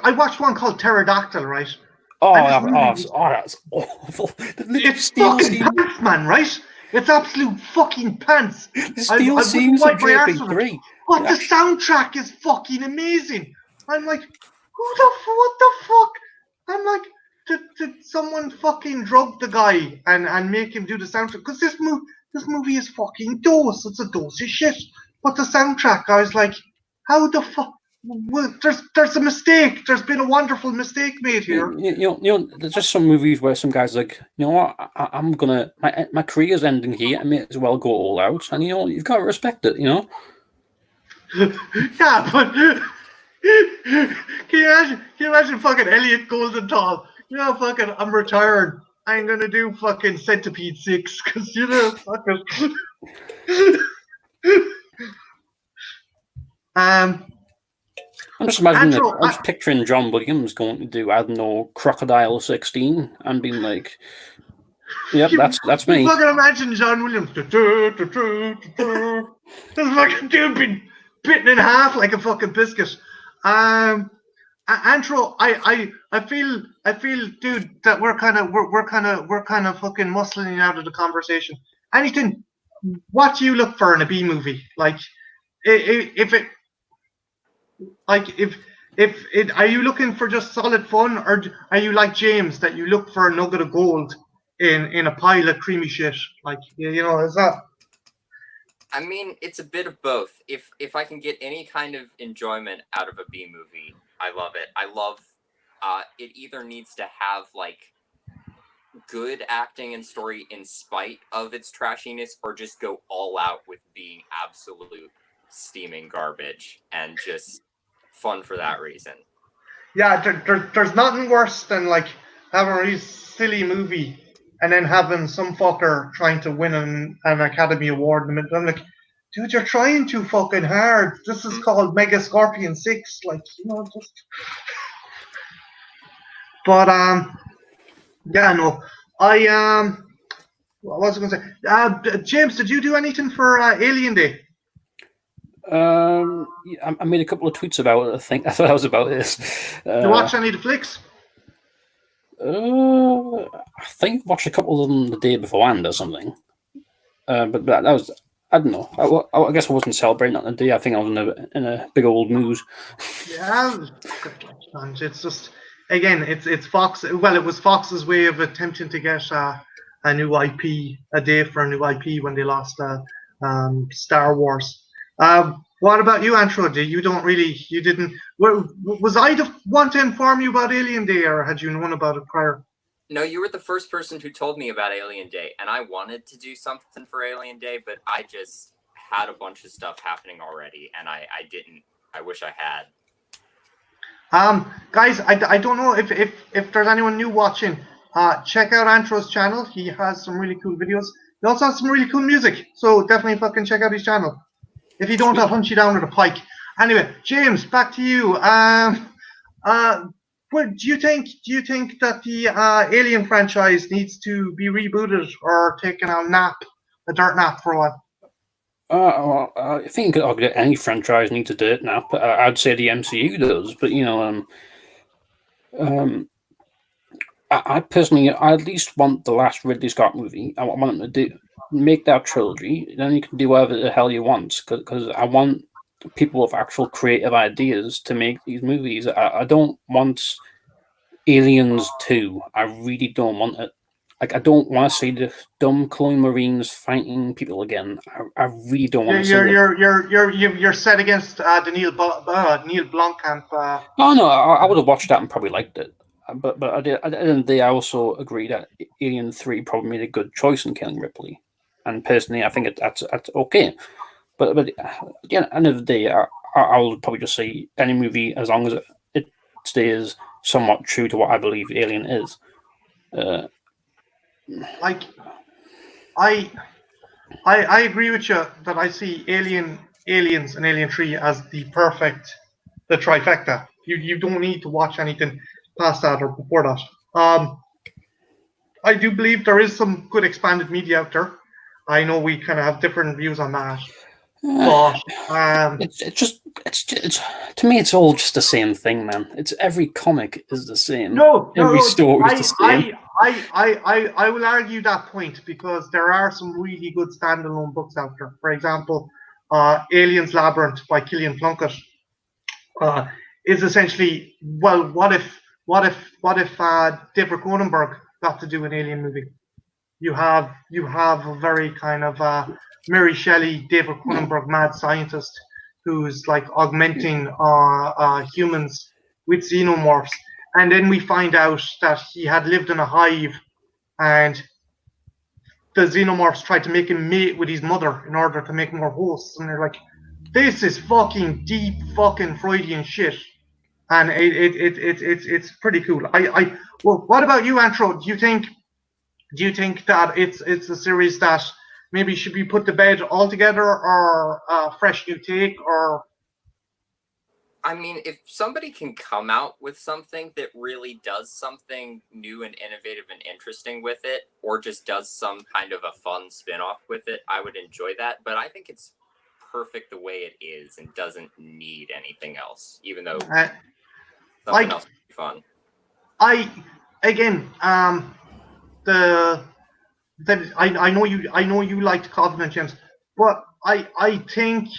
A: I watched one called Pterodactyl, right?
B: That's awful.
A: It's fucking pants, man, right? It's absolute fucking pants.
B: The steel seems like JP3.
A: But the soundtrack is fucking amazing. I'm like, what the fuck? I'm like, did someone fucking drug the guy and make him do the soundtrack? Because this movie is fucking dose. It's a dose of shit. But the soundtrack, I was like, how the fuck? Well, there's a mistake. There's been a wonderful mistake made here.
B: You know, there's just some movies where some guys are like, you know what, I'm gonna, my career's ending here. I may as well go all out, and you know, you've got to respect it. You know.
A: Yeah, but can you imagine fucking Elliot Goldenthal? You know, fucking, I'm retired. I'm gonna do fucking Centipede 6 because you know, fucking.
B: I'm just imagining I'm just picturing John Williams going to do, I don't know, Crocodile 16 and being like, yep, that's me.
A: Fucking imagine John Williams. This fucking dude being bitten in half like a fucking biscuit. Antro, I feel, dude, that we're kind of fucking muscling out of the conversation. Anything, what do you look for in a B movie? Like, if are you looking for just solid fun, or are you like James that you look for a nugget of gold in a pile of creamy shit? Like, you know, is that?
C: I mean, it's a bit of both. If I can get any kind of enjoyment out of a B movie, I love it. I love it either needs to have like good acting and story in spite of its trashiness, or just go all out with being absolute steaming garbage and just fun for that reason.
A: Yeah, there's nothing worse than like having a really silly movie and then having some fucker trying to win an Academy Award in the middle. I'm like, dude, you're trying too fucking hard. This is called Mega Scorpion 6. Like, you know, just. But yeah, no, what was I going to say? James, did you do anything for Alien Day?
B: I made a couple of tweets about it. I think I thought that was about this.
A: Did you watch any of the flicks?
B: I think I watched a couple of them the day beforehand or something. But that was, I don't know. I guess I wasn't celebrating that the day. I think I was in a big old mood.
A: Yeah, and it's just again, it's Fox. Well, it was Fox's way of attempting to get a new IP, a day for a new IP when they lost Star Wars. What about you, Antro? You didn't. Was I the one to inform you about Alien Day, or had you known about it prior?
C: No, you were the first person who told me about Alien Day, and I wanted to do something for Alien Day, but I just had a bunch of stuff happening already, and I didn't. I wish I had.
A: Guys, I don't know if there's anyone new watching. Check out Antro's channel. He has some really cool videos. He also has some really cool music, so definitely fucking check out his channel. If you don't, I'll hunt you down with a pike. Anyway, James, back to you. What do you think? Do you think that the Alien franchise needs to be rebooted or taken a dirt nap for a while?
B: Well, I think any franchise needs a dirt nap. I'd say the MCU does, but I personally, I at least want the last Ridley Scott movie. I want them to make that trilogy. Then you can do whatever the hell you want, because I want people with actual creative ideas to make these movies. I don't want Aliens 2. I really don't want it. Like, I don't want to see the dumb clone marines fighting people again. I really don't want to see it.
A: You're set against the Neil Blomkamp.
B: Oh no, I would have watched that and probably liked it. But at the end of the day, I also agree that Alien 3 probably made a good choice in killing Ripley. And personally, I think that's okay. But at the end of the day, I'll probably just say any movie, as long as it stays somewhat true to what I believe Alien is.
A: Like, I agree with you that I see Aliens and Alien 3 as the trifecta. You don't need to watch anything past that or before that. I do believe there is some good expanded media out there. I know we kind of have different views on that. But
B: it's to me, it's all just the same thing, man. It's every comic is the same.
A: Every
B: story is the same.
A: I will argue that point because there are some really good standalone books out there. For example, Alien's Labyrinth by Killian Plunkett is essentially, well, what if David Cronenberg got to do an Alien movie? You have a very kind of Mary Shelley, David Cronenberg mad scientist who's like augmenting humans with xenomorphs. And then we find out that he had lived in a hive and the xenomorphs tried to make him mate with his mother in order to make more hosts. And they're like, this is fucking deep fucking Freudian shit. And it's pretty cool. Well, what about you, Antro? Do you think that it's a series that maybe should be put to bed altogether, or a fresh new take, or?
C: I mean, if somebody can come out with something that really does something new and innovative and interesting with it, or just does some kind of a fun spin-off with it, I would enjoy that. But I think it's perfect the way it is and doesn't need anything else, even though something else would be fun. I
A: know you liked Covenant, James, but I think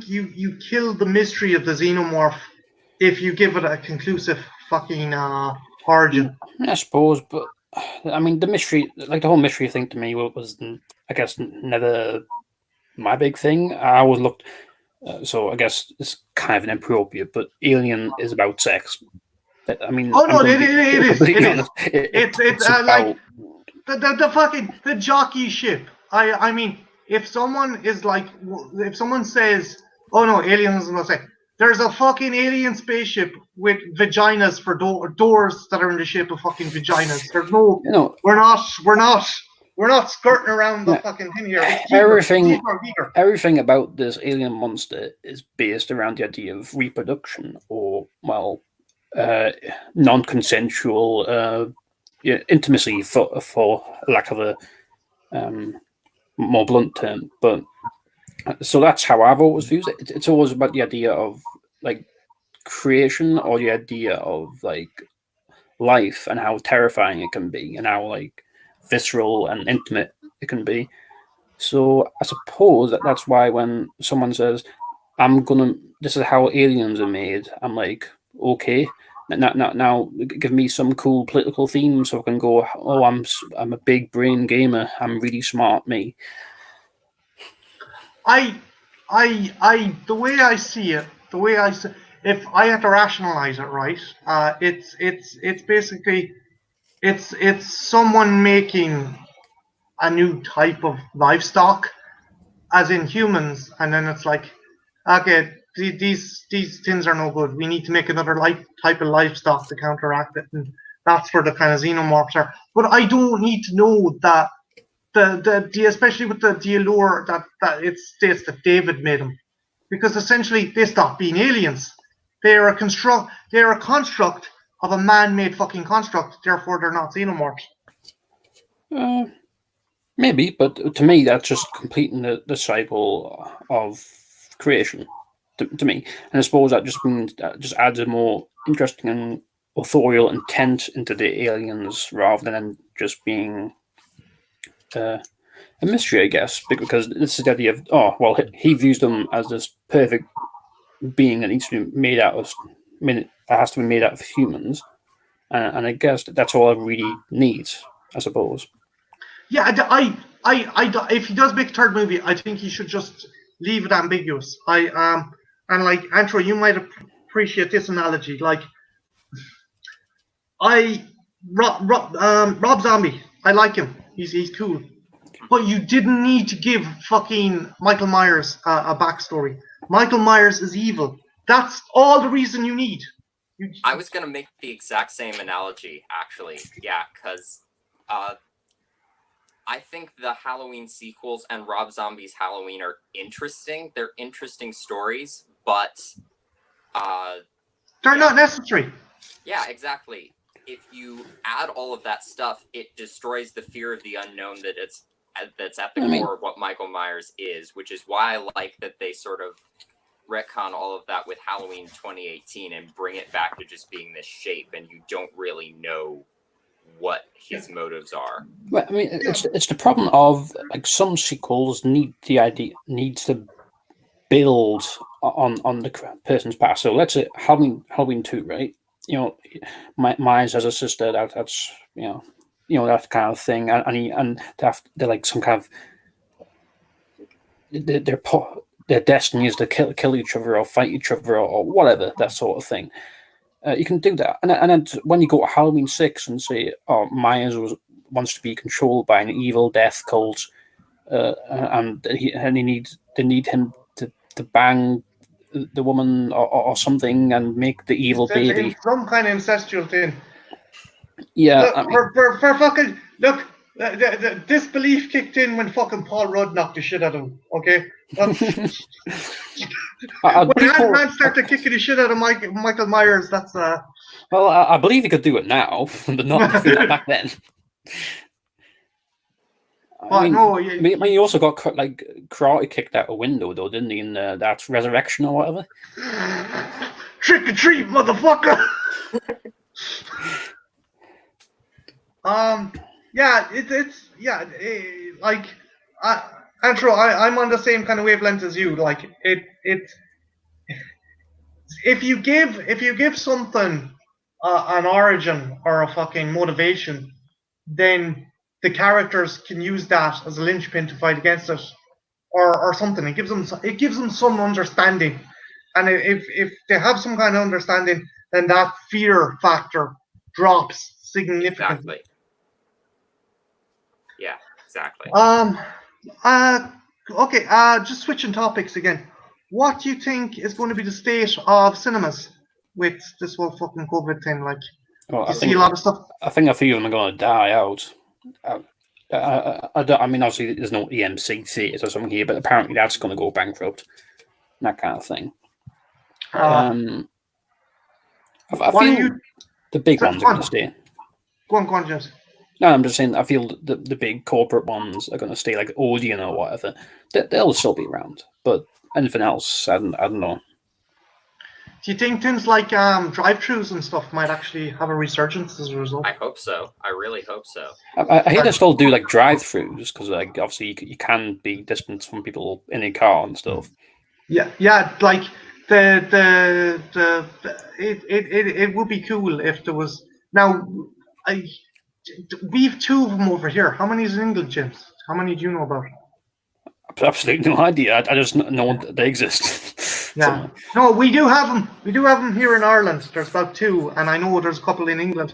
A: you kill the mystery of the xenomorph if you give it a conclusive fucking origin.
B: I suppose, but I mean, the mystery, like the whole mystery thing to me was, I guess, never my big thing. I always looked, so I guess it's kind of inappropriate, but Alien is about sex. I mean,
A: oh no, it is. It's like the fucking the jockey ship. I mean, if someone says, oh no, aliens is say, there's a fucking alien spaceship with vaginas for doors that are in the shape of fucking vaginas. There's no, we're not skirting around the fucking thing here.
B: Everything about this alien monster is based around the idea of reproduction, or non-consensual intimacy, for lack of a more blunt term. But so that's how I've always viewed it. It's always about the idea of like creation, or the idea of like life and how terrifying it can be, and how like visceral and intimate it can be. So I suppose that's why when someone says, this is how aliens are made, I'm like, okay. Now, give me some cool political theme so I can go. Oh, I'm a big brain gamer. I'm really smart, me.
A: The way I see it, if I had to rationalize it, right, it's basically, it's someone making a new type of livestock, as in humans, and then it's like, okay, these things are no good. We need to make another type of livestock to counteract it, and that's where the kind of xenomorphs are. But I don't need to know that the especially with the allure that it states that David made them, because essentially they stop being aliens. They're a construct of a man-made fucking construct. Therefore, they're not xenomorphs.
B: Maybe, but to me, that's just completing the cycle of creation. To me, and I suppose that just means that just adds a more interesting and authorial intent into the aliens rather than just being a mystery, I guess. Because this is the idea of, oh well, he views them as this perfect being that needs to be made out of. I mean, it has to be made out of humans, and I guess that's all I really need, I suppose.
A: Yeah, if he does make a third movie, I think he should just leave it ambiguous. And like Andrew, you might appreciate this analogy. Like, Rob Zombie, I like him. He's cool, but you didn't need to give fucking Michael Myers a backstory. Michael Myers is evil. That's all the reason you need.
C: I was gonna make the exact same analogy, actually. Yeah, because I think the Halloween sequels and Rob Zombie's Halloween are interesting. They're interesting stories, but
A: they're not necessary.
C: Yeah, exactly. If you add all of that stuff, it destroys the fear of the unknown that's at the core of what Michael Myers is, which is why I like that they sort of retcon all of that with Halloween 2018 and bring it back to just being this shape, and you don't really know what his motives are.
B: Well, I mean, it's the problem of like some sequels need to build on the person's past. So let's say Halloween 2, right? You know, Myers has a sister that's that kind of thing, and they're like some kind of their destiny is to kill each other or fight each other or whatever, that sort of thing. You can do that, and then when you go to Halloween 6 and say, "Oh, Myers wants to be controlled by an evil death cult," and they need him to bang the woman or something and make the evil baby.
A: Some kind of incestual thing.
B: Yeah,
A: look, for fucking look. The disbelief kicked in when fucking Paul Rudd knocked the shit out of him. Okay, when Ant-Man started kicking the shit out of Michael Myers, that's
B: Well, I believe he could do it now, but not back then. I mean, he also got karate kicked out a window, though, didn't he? In that Resurrection or whatever.
A: Trick or treat, motherfucker. Andrew, I'm on the same kind of wavelength as you. Like if you give something an origin or a fucking motivation, then the characters can use that as a linchpin to fight against it, or something. It gives them some understanding, and if they have some kind of understanding, then that fear factor drops significantly.
C: Exactly. Yeah, exactly.
A: Okay. Just switching topics again. What do you think is going to be the state of cinemas with this whole fucking COVID thing? Like, you see a lot of stuff.
B: I think a few of them are going to die out. I mean, obviously, there's no EMC theatres or something here, but apparently that's going to go bankrupt. That kind of thing. I feel the big ones are going to stay.
A: Go on, James.
B: No, I'm just saying, I feel the big corporate ones are going to stay, like Odeon or whatever. They'll still be around, but anything else, I don't know.
A: Do you think things like drive-thrus and stuff might actually have a resurgence as a result?
C: I hope so. I really hope so.
B: I hear they still do like drive-thrus because, like, obviously you can be distant from people in a car and stuff.
A: Yeah. Like it would be cool if there was. Now, I we've two of them over here. How many is in England, James? How many do you know about?
B: Absolutely no idea. I just know that they exist.
A: Yeah. No, we do have them. We do have them here in Ireland. There's about two, and I know there's a couple in England.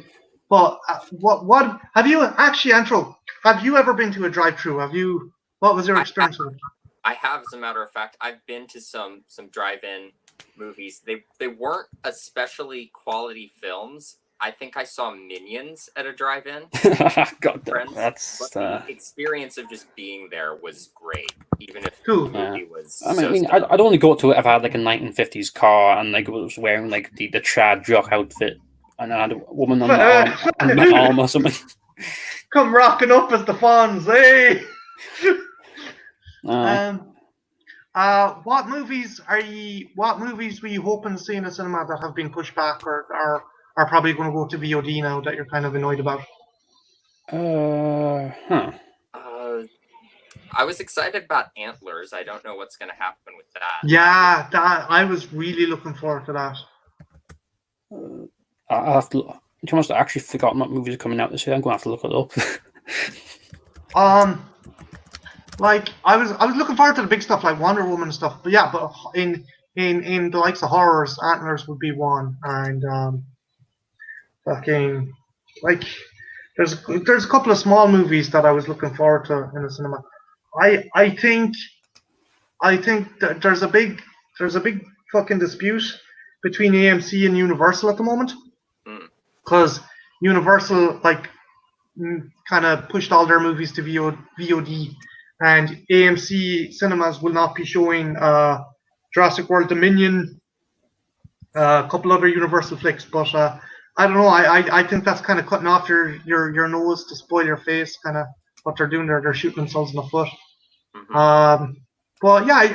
A: But what have you actually, Antro? Have you ever been to a drive-through? Have you? What was your experience with it?
C: I have, as a matter of fact. I've been to some drive-in movies. They weren't especially quality films. I think I saw Minions at a drive-in.
B: God,
C: Friends,
B: that's
C: but the experience of just being there was great, even if
A: Cool.
C: the movie was.
B: I mean, I'd only go to it if I had like a 1950s car and like was wearing like the Trad jock outfit and I had a woman on my arm or something.
A: Come rocking up as the Fonz, hey! What movies were you hoping to see in the cinema that have been pushed back or are probably going to go to VOD now that you're kind of annoyed about?
C: I was excited about Antlers. I don't know what's going to happen with that.
A: Yeah, I was really looking forward to that.
B: I have to. To be honest, I actually forgotten what movies are coming out this year. I'm going to have to look it up.
A: Like I was looking forward to the big stuff like Wonder Woman and stuff. But yeah, but in the likes of horrors, Antlers would be one, and fucking like there's a couple of small movies that I was looking forward to in the cinema. I think that there's a big fucking dispute between AMC and Universal at the moment, because Universal like kind of pushed all their movies to VOD, and AMC cinemas will not be showing Jurassic World Dominion, a couple other Universal flicks, but I don't know. I think that's kind of cutting off your nose to spoil your face. Kind of what they're doing there. They're shooting themselves in the foot. But yeah,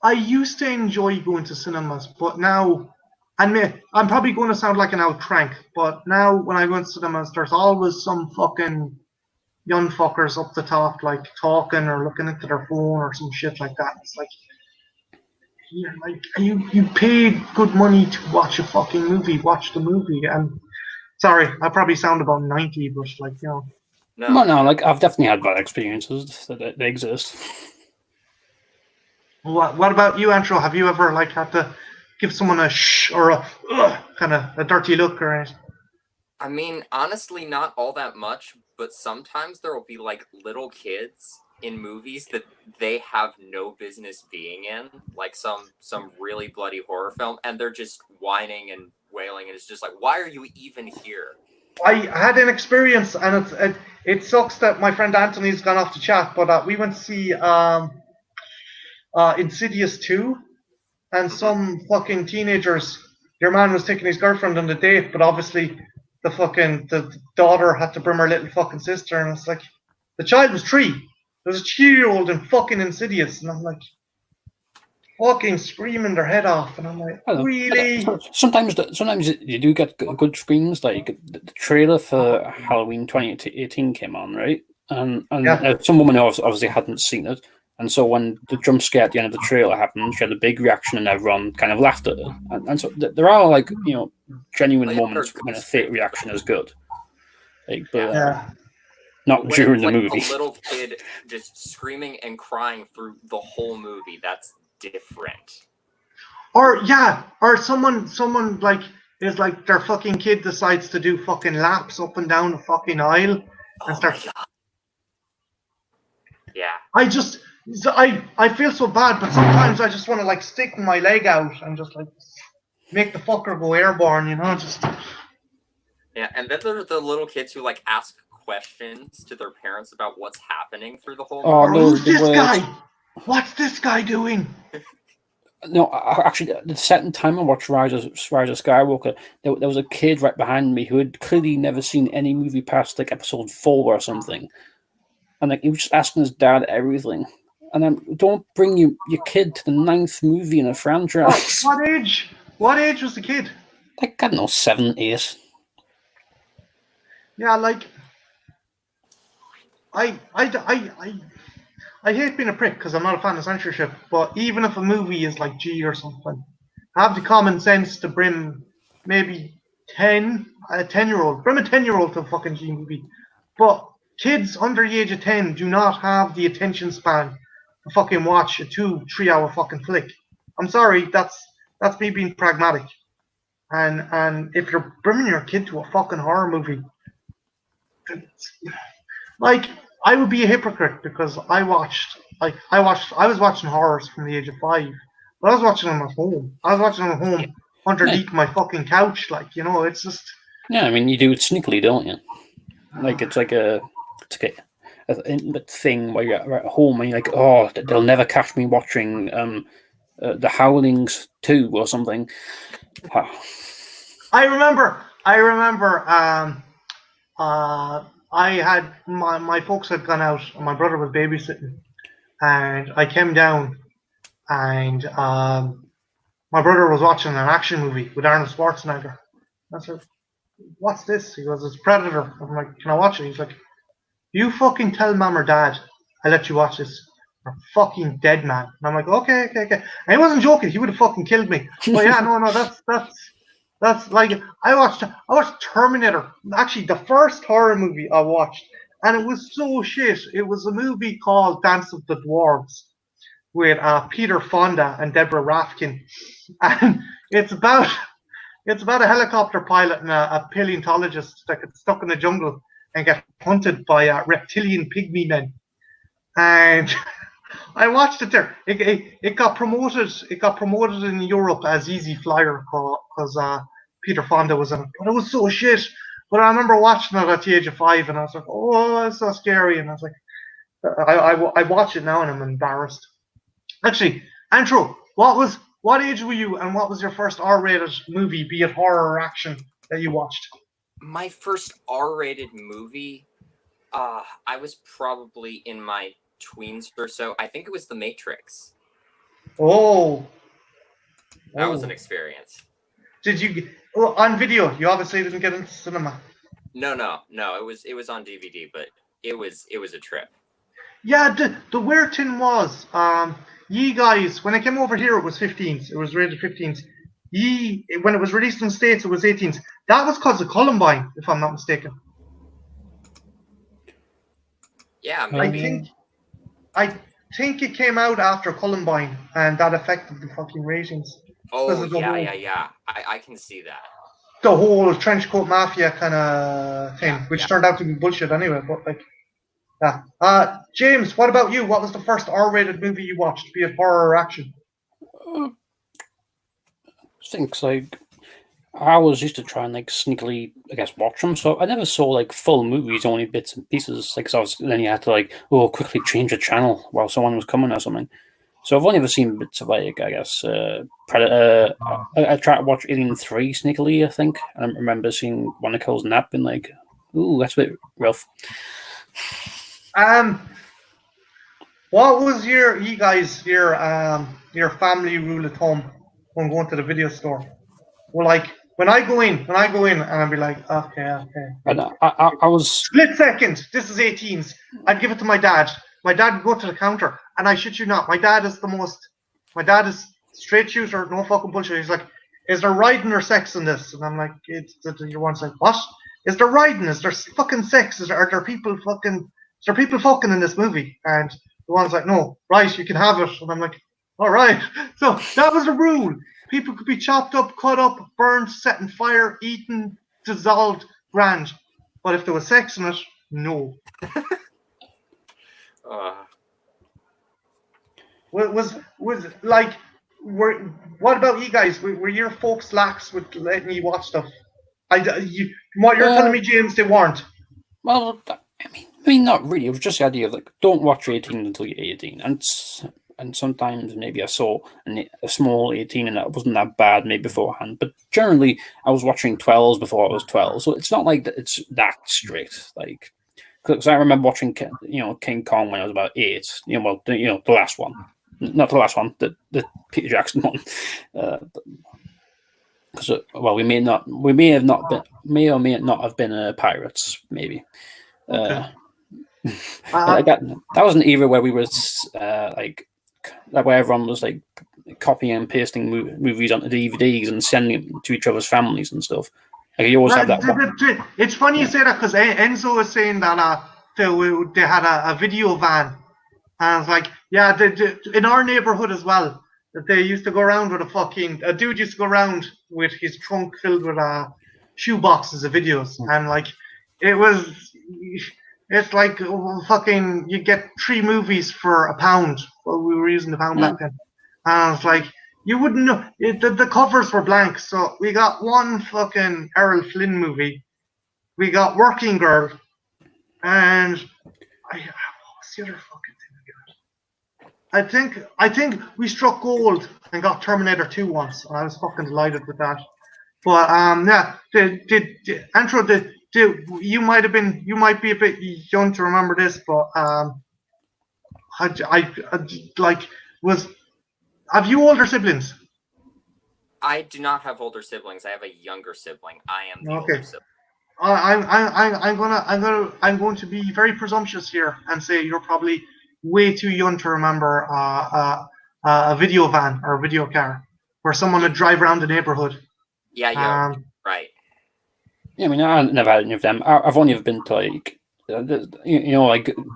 A: I used to enjoy going to cinemas, but now, admit, I'm probably going to sound like an old crank, but now when I go to cinemas, there's always some fucking young fuckers up the top, like talking or looking into their phone or some shit like that. It's like, yeah, like you paid good money to watch a fucking movie. Watch the movie. And sorry, I probably sound about 90, but like, you know.
B: No, like I've definitely had bad experiences that they exist.
A: What about you, Antro? Have you ever like had to give someone a shh or a kind of a dirty look or anything?
C: I mean, honestly, not all that much, but sometimes there will be like little kids in movies that they have no business being in, like some really bloody horror film, and they're just whining and wailing, and it's just like, why are you even here?
A: I had an experience, and it sucks that my friend Anthony's gone off the chat, but we went to see Insidious 2, and some fucking teenagers, your man was taking his girlfriend on the date, but obviously the daughter had to bring her little fucking sister, and it's like, the child was 3. There was a 2-year-old in fucking Insidious, and I'm like, fucking screaming their head off, and I'm like, really?
B: Sometimes you do get good screams. Like the trailer for Halloween 2018 came on, right? And some woman obviously hadn't seen it, and so when the jump scare at the end of the trailer happened, she had a big reaction, and everyone kind of laughed at her. And so there are like genuine moments when a fake reaction is good. Like, but not during the movie.
C: A little kid just screaming and crying through the whole movie. That's different.
A: Or someone like is like their fucking kid decides to do fucking laps up and down the fucking aisle and start.
C: Yeah.
A: I feel so bad, but sometimes I just want to like stick my leg out and just like make the fucker go airborne, just.
C: Yeah, and then there's the little kids who like ask questions to their parents about what's happening through the whole movie.
A: Who's this guy? What's this guy doing?
B: No, actually, the second time I watched Rise of Skywalker, there was a kid right behind me who had clearly never seen any movie past like episode 4 or something, and like he was just asking his dad everything. And don't bring your kid to the 9th movie in a franchise.
A: What age? What age was the kid?
B: Like, I don't know, 7, 8.
A: Yeah, like I I hate being a prick because I'm not a fan of censorship, but even if a movie is like G or something, have the common sense to bring maybe a 10-year-old, bring a 10-year-old to a fucking G movie. But kids under the age of 10 do not have the attention span to fucking watch a 2-3 hour fucking flick. I'm sorry, that's me being pragmatic. And if you're bringing your kid to a fucking horror movie, like, I would be a hypocrite because I was watching horrors from the age of 5, but I was watching them at home. I was watching them at home underneath my fucking couch, like, you know, it's just.
B: Yeah, I mean, you do it sneakily, don't you? Like it's like a intimate thing where you're at home and you're like, oh, they'll never catch me watching The Howlings 2 or something.
A: I remember. I had my folks had gone out, and my brother was babysitting, and I came down, and my brother was watching an action movie with Arnold Schwarzenegger. I said, "What's this?" He goes, "It's Predator." I'm like, "Can I watch it?" He's like, "You fucking tell mom or dad I let you watch this. You're fucking dead, man." And I'm like, okay. And he wasn't joking. He would have fucking killed me. But yeah, no, that's like, I watched Terminator. Actually, the first horror movie I watched, and it was so shit. It was a movie called Dance of the Dwarves with Peter Fonda and Deborah Rafkin, and it's about a helicopter pilot and a paleontologist that gets stuck in the jungle and get hunted by reptilian pygmy men. And I watched it there. It got promoted. It got promoted in Europe as Easy Flyer because Peter Fonda was in it. But it was so shit. But I remember watching it at the age of 5, and I was like, "Oh, that's so scary." And I was like, I watch it now, and I'm embarrassed. Actually, Andrew, what age were you, and what was your first R-rated movie, be it horror or action, that you watched?
C: My first R-rated movie, I was probably in my tweens or so. I think it was The Matrix.
A: Oh.
C: That was an experience.
A: Did you on video? You obviously didn't get into cinema.
C: No. It was on DVD, but it was a trip.
A: Yeah, the weird thing was, ye guys, when I came over here, it was 15s. It was rated 15s. When it was released in the States, it was 18s. That was because of Columbine, if I'm not mistaken.
C: Yeah, maybe.
A: I think it came out after Columbine, and that affected the fucking ratings.
C: Oh, yeah. I can see that.
A: The whole trench coat mafia kind of thing, which turned out to be bullshit anyway. But like, yeah. James, what about you? What was the first R-rated movie you watched, be it horror or action?
B: Things like I always used to try and like sneakily, I guess, watch them. So I never saw like full movies, only bits and pieces. Like, then you had to like, quickly change the channel while someone was coming or something. So I've only ever seen bits of like, I guess, Predator. I tried to watch Alien 3 sneakily, I think. I remember seeing one of the kills in that, being like, "Ooh, that's a bit rough."
A: What was your family rule at home when going to the video store? Well, like when I go in, and I'd be like, okay.
B: And I was
A: split second. This is 18s. I'd give it to my dad. My dad would go to the counter, and I shit you not, my dad is straight shooter, no fucking bullshit. He's like, "Is there riding or sex in this?" And I'm like, "You want to say what? Is there riding? Is there fucking sex? Are there people fucking in this movie?" And the one's like, "No, right, you can have it." And I'm like, "All right." So that was the rule. People could be chopped up, cut up, burned, set on fire, eaten, dissolved, grand. But if there was sex in it, no. What about you guys? Were your folks lax with letting you watch stuff? What you're telling me, James, they weren't.
B: Well, I mean, not really. It was just the idea of like, don't watch 18 until you're 18, and sometimes maybe I saw a small 18 and that wasn't that bad maybe beforehand. But generally, I was watching 12s before I was 12, so it's not like it's that strict. Like, because I remember watching King Kong when I was about 8. The last one. Not the last one, the Peter Jackson one. Because we may or may not have been pirates, maybe.
A: Okay.
B: Like that was an era where we were where everyone was like copying and pasting movies onto DVDs and sending them to each other's families and stuff. Like you always have that.
A: It's funny you say that because Enzo was saying that they had a video van, and it's like, yeah, in our neighborhood as well, that they used to go around with a dude used to go around with his trunk filled with shoe boxes of videos, and like it's like fucking you get 3 movies for £1. Well, we were using the pound back then, and it's like you wouldn't know the covers were blank. So we got one fucking Errol Flynn movie, we got Working Girl, and what's the other fucking thing we got? I think we struck gold and got Terminator 2 once, and I was fucking delighted with that. But you might be a bit young to remember this, but have you older siblings?
C: I do not have older siblings. I have a younger sibling. I am the older sibling.
A: I'm going to be very presumptuous here and say you're probably way too young to remember a video van or a video car where someone would drive around the neighborhood.
C: Yeah, right.
B: Yeah, I mean, I've never had any of them. I've only ever been to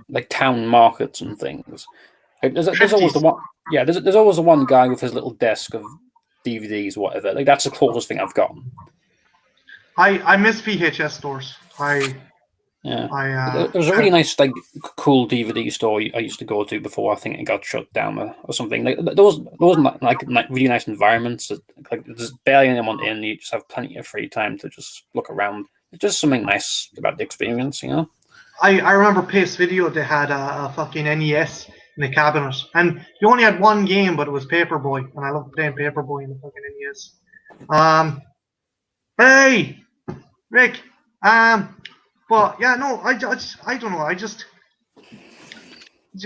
B: like town markets and things. Like, there's always the one. Yeah, there's always the one guy with his little desk of DVDs, or whatever. Like that's the closest thing I've gotten.
A: I miss VHS stores.
B: There was a really nice, like, cool DVD store I used to go to before I think it got shut down or something. Like those like really nice environments. Like there's barely anyone in. You just have plenty of free time to just look around. It's just something nice about the experience, you know.
A: I remember Pace Video. They had a fucking NES in the cabinet, and you only had one game, but it was Paperboy, and I loved playing Paperboy in the fucking NES. Hey, Rick. But yeah, no, I don't know. I just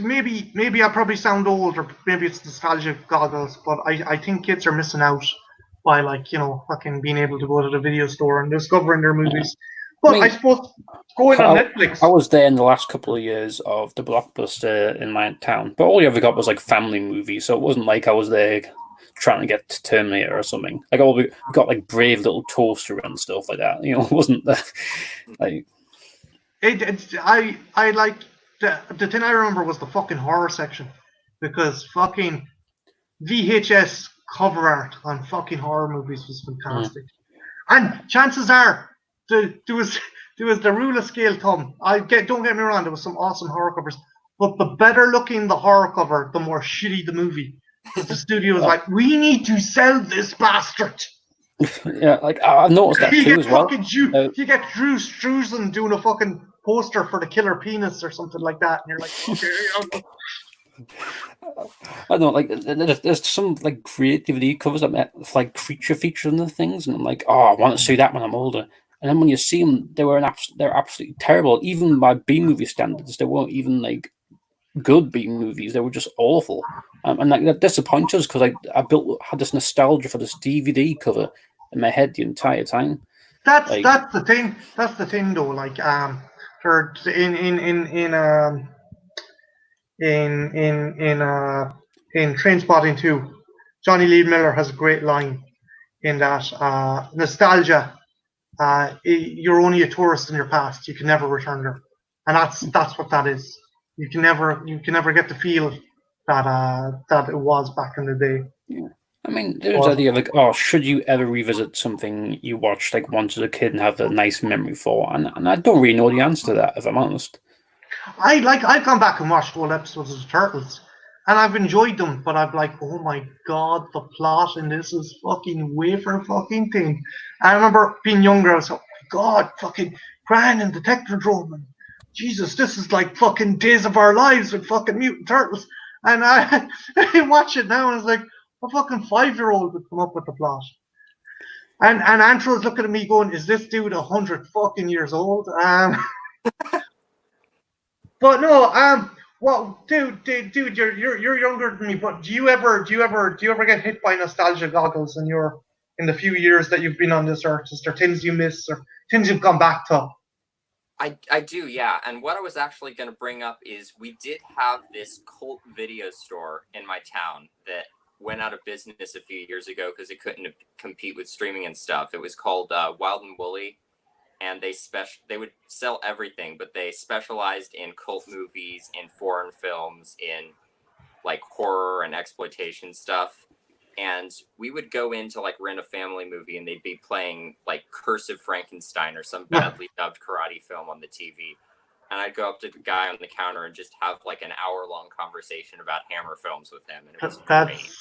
A: maybe I probably sound old, or maybe it's nostalgic goggles. But I think kids are missing out by, like, you know, fucking being able to go to the video store and discovering their movies. But I suppose going on Netflix.
B: I was there in the last couple of years of the Blockbuster in my town, but all you ever got was like family movies. So it wasn't like I was there trying to get Terminator or something. Like we got like Brave Little Toaster and stuff like that. You know, it wasn't like.
A: I like the thing I remember was the fucking horror section, because fucking VHS cover art on fucking horror movies was fantastic. And chances are there was the rule of scale thumb. Don't get me wrong, there was some awesome horror covers, but the better looking the horror cover, the more shitty the movie. The studio was like, we need to sell this bastard.
B: Yeah, like I noticed that too as well.
A: You get Drew Struzan doing a fucking poster for the Killer Penis or something like that, and you're like, okay.
B: I don't know, like there's some like great DVD covers that like creature features and things, and I'm like, oh, I want to see that when I'm older. And then when you see them, they're absolutely terrible. Even by B movie standards, they weren't even like good B movies. They were just awful, and like that disappoints us because I had this nostalgia for this DVD cover in my head the entire time.
A: That's the thing. That's the thing, though. Like for in Trainspotting 2, Johnny Lee Miller has a great line in that nostalgia. You're only a tourist in your past. You can never return there, and that's what that is. You can never get the feel that it was back in the day.
B: Yeah. I mean, there's the idea of like, oh, should you ever revisit something you watched like once as a kid and have a nice memory for? And I don't really know the answer to that, if I'm honest.
A: I've gone back and watched all episodes of the Turtles, and I've enjoyed them, but I'm like, oh my god, the plot in this is fucking wafer fucking thing. I remember being younger, I was like, oh my god, fucking Gran and the Technodrome, and Jesus, this is like fucking Days of Our Lives with fucking mutant turtles. And I watch it now and it's like, a fucking 5-year-old would come up with the plot. And Antro's looking at me going, is this dude 100 fucking years old? But no, well, dude, you're younger than me, but do you ever get hit by nostalgia goggles in the few years that you've been on this earth? Is there things you miss or things you've gone back to?
C: I do, yeah. And what I was actually going to bring up is we did have this cult video store in my town that went out of business a few years ago because it couldn't compete with streaming and stuff. It was called Wild and Woolly, and they would sell everything, but they specialized in cult movies, in foreign films, in like horror and exploitation stuff. And we would go in to like rent a family movie, and they'd be playing like Curse of Frankenstein or some badly dubbed karate film on the TV. And I'd go up to the guy on the counter and just have like an hour-long conversation about Hammer films with him, and it was great.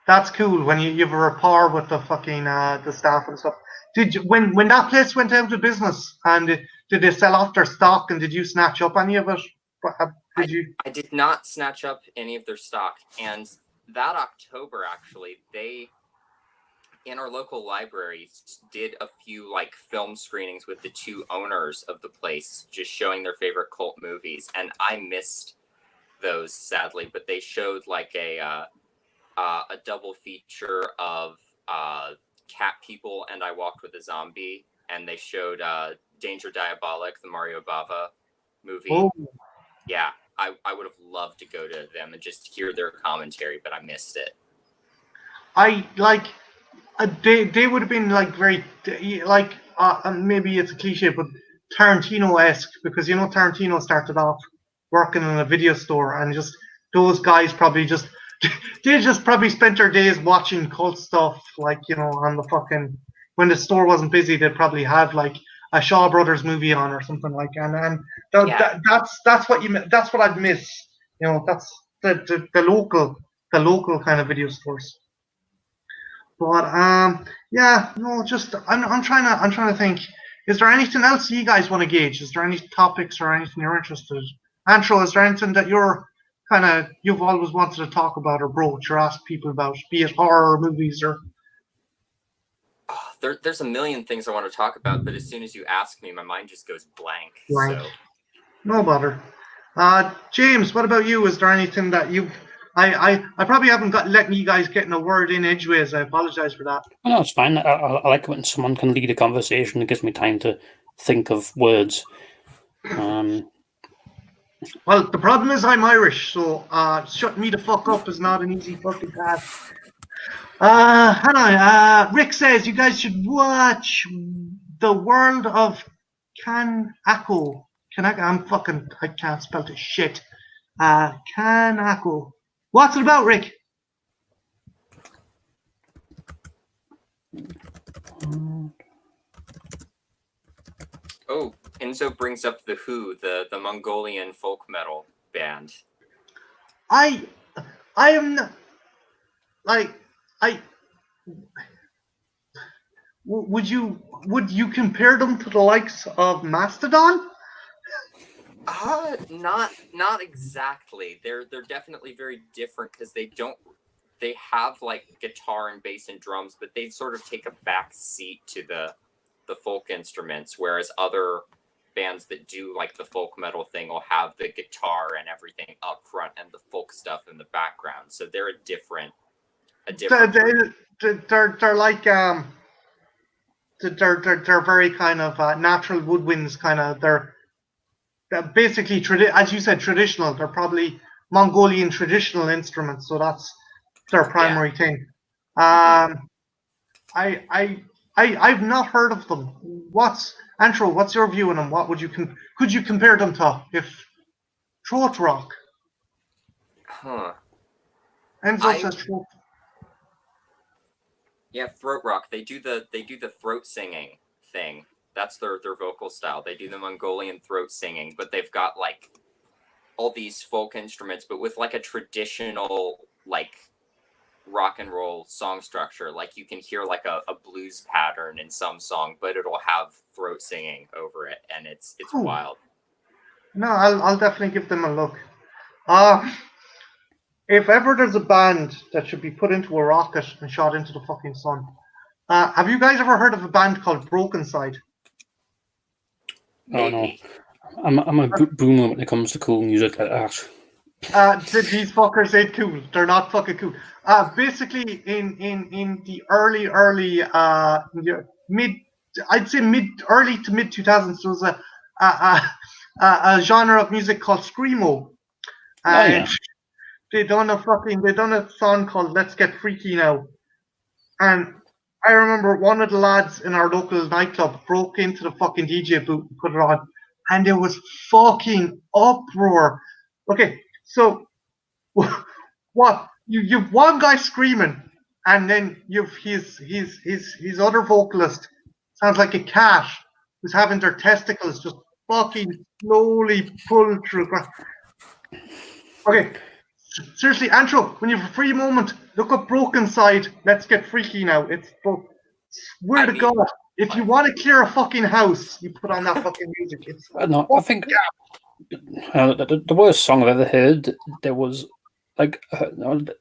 A: That's cool when you have a rapport with the fucking the staff and stuff. Did you, when that place went out of business, and did they sell off their stock, and did you snatch up any of it?
C: I did not snatch up any of their stock, and that October, actually, they, in our local library, did a few like film screenings with the two owners of the place, just showing their favorite cult movies, and I missed those, sadly. But they showed like a double feature of Cat People and I Walked with a Zombie, and they showed Danger Diabolic, the Mario Bava movie.
A: Oh.
C: Yeah, I would have loved to go to them and just hear their commentary, but I missed it.
A: I like they would have been like very like maybe it's a cliche, but Tarantino-esque, because you know Tarantino started off working in a video store, and just those guys probably just they just probably spent their days watching cult stuff, like, you know, on the fucking, when the store wasn't busy, they'd probably have like a Shaw Brothers movie on or something like that. And that's what I'd miss. You know, that's the local kind of video stores. But yeah, no, just I'm trying to think. Is there anything else you guys want to gauge? Is there any topics or anything you're interested in? Antro, is there anything that you've always wanted to talk about or broach or ask people about, be it horror movies or?
C: There's a million things I want to talk about, but as soon as you ask me, my mind just goes blank. So.
A: No bother. James, what about you? Is there anything that you've... I probably haven't letting you guys getting a word in edgeways. I apologize for that.
B: Oh, no, it's fine. I like when someone can lead a conversation. It gives me time to think of words.
A: Well, the problem is I'm Irish, so shutting me the fuck up is not an easy fucking task. Rick says you guys should watch The World of Kanako. I can't spell this shit. Kanako. What's it about, Rick?
C: Oh, Enzo brings up the Who, the Mongolian folk metal band.
A: I am like would you compare them to the likes of Mastodon?
C: Not exactly. They're definitely very different because they have like guitar and bass and drums, but they sort of take a back seat to the folk instruments, whereas other bands that do like the folk metal thing will have the guitar and everything up front and the folk stuff in the background. So they're a different.
A: They're like they're very kind of natural woodwinds kind of. They're basically as you said, traditional. They're probably Mongolian traditional instruments, so that's their primary thing. I've not heard of them. What's your view on them? What would could you compare them to? If throat rock? Enzo says throat.
C: Yeah, throat rock. They do the throat singing thing. That's their vocal style. They do the Mongolian throat singing, but they've got like all these folk instruments, but with like a traditional like rock and roll song structure. Like you can hear like a blues pattern in some song, but it'll have throat singing over it, and it's wild.
A: No, I'll definitely give them a look. If ever there's a band that should be put into a rocket and shot into the fucking sun, have you guys ever heard of a band called Broken Side?
B: Oh no, I'm a boomer when it comes to cool music like that.
A: These fuckers ain't cool. They're not fucking cool. Basically, in the early early to mid 2000s, there was a genre of music called screamo, and they done a song called "Let's Get Freaky Now," and I remember one of the lads in our local nightclub broke into the fucking DJ booth and put it on, and there was fucking uproar. Okay, so what? You've one guy screaming, and then you've his other vocalist sounds like a cat who's having their testicles just fucking slowly pulled through. Okay, seriously, Antro, when you have a free moment, look up Broken Side. Let's Get Freaky Now. It's swear to God, if you want to clear a fucking house, you put on that fucking music. It's
B: No, I think the worst song I've ever heard. There was like,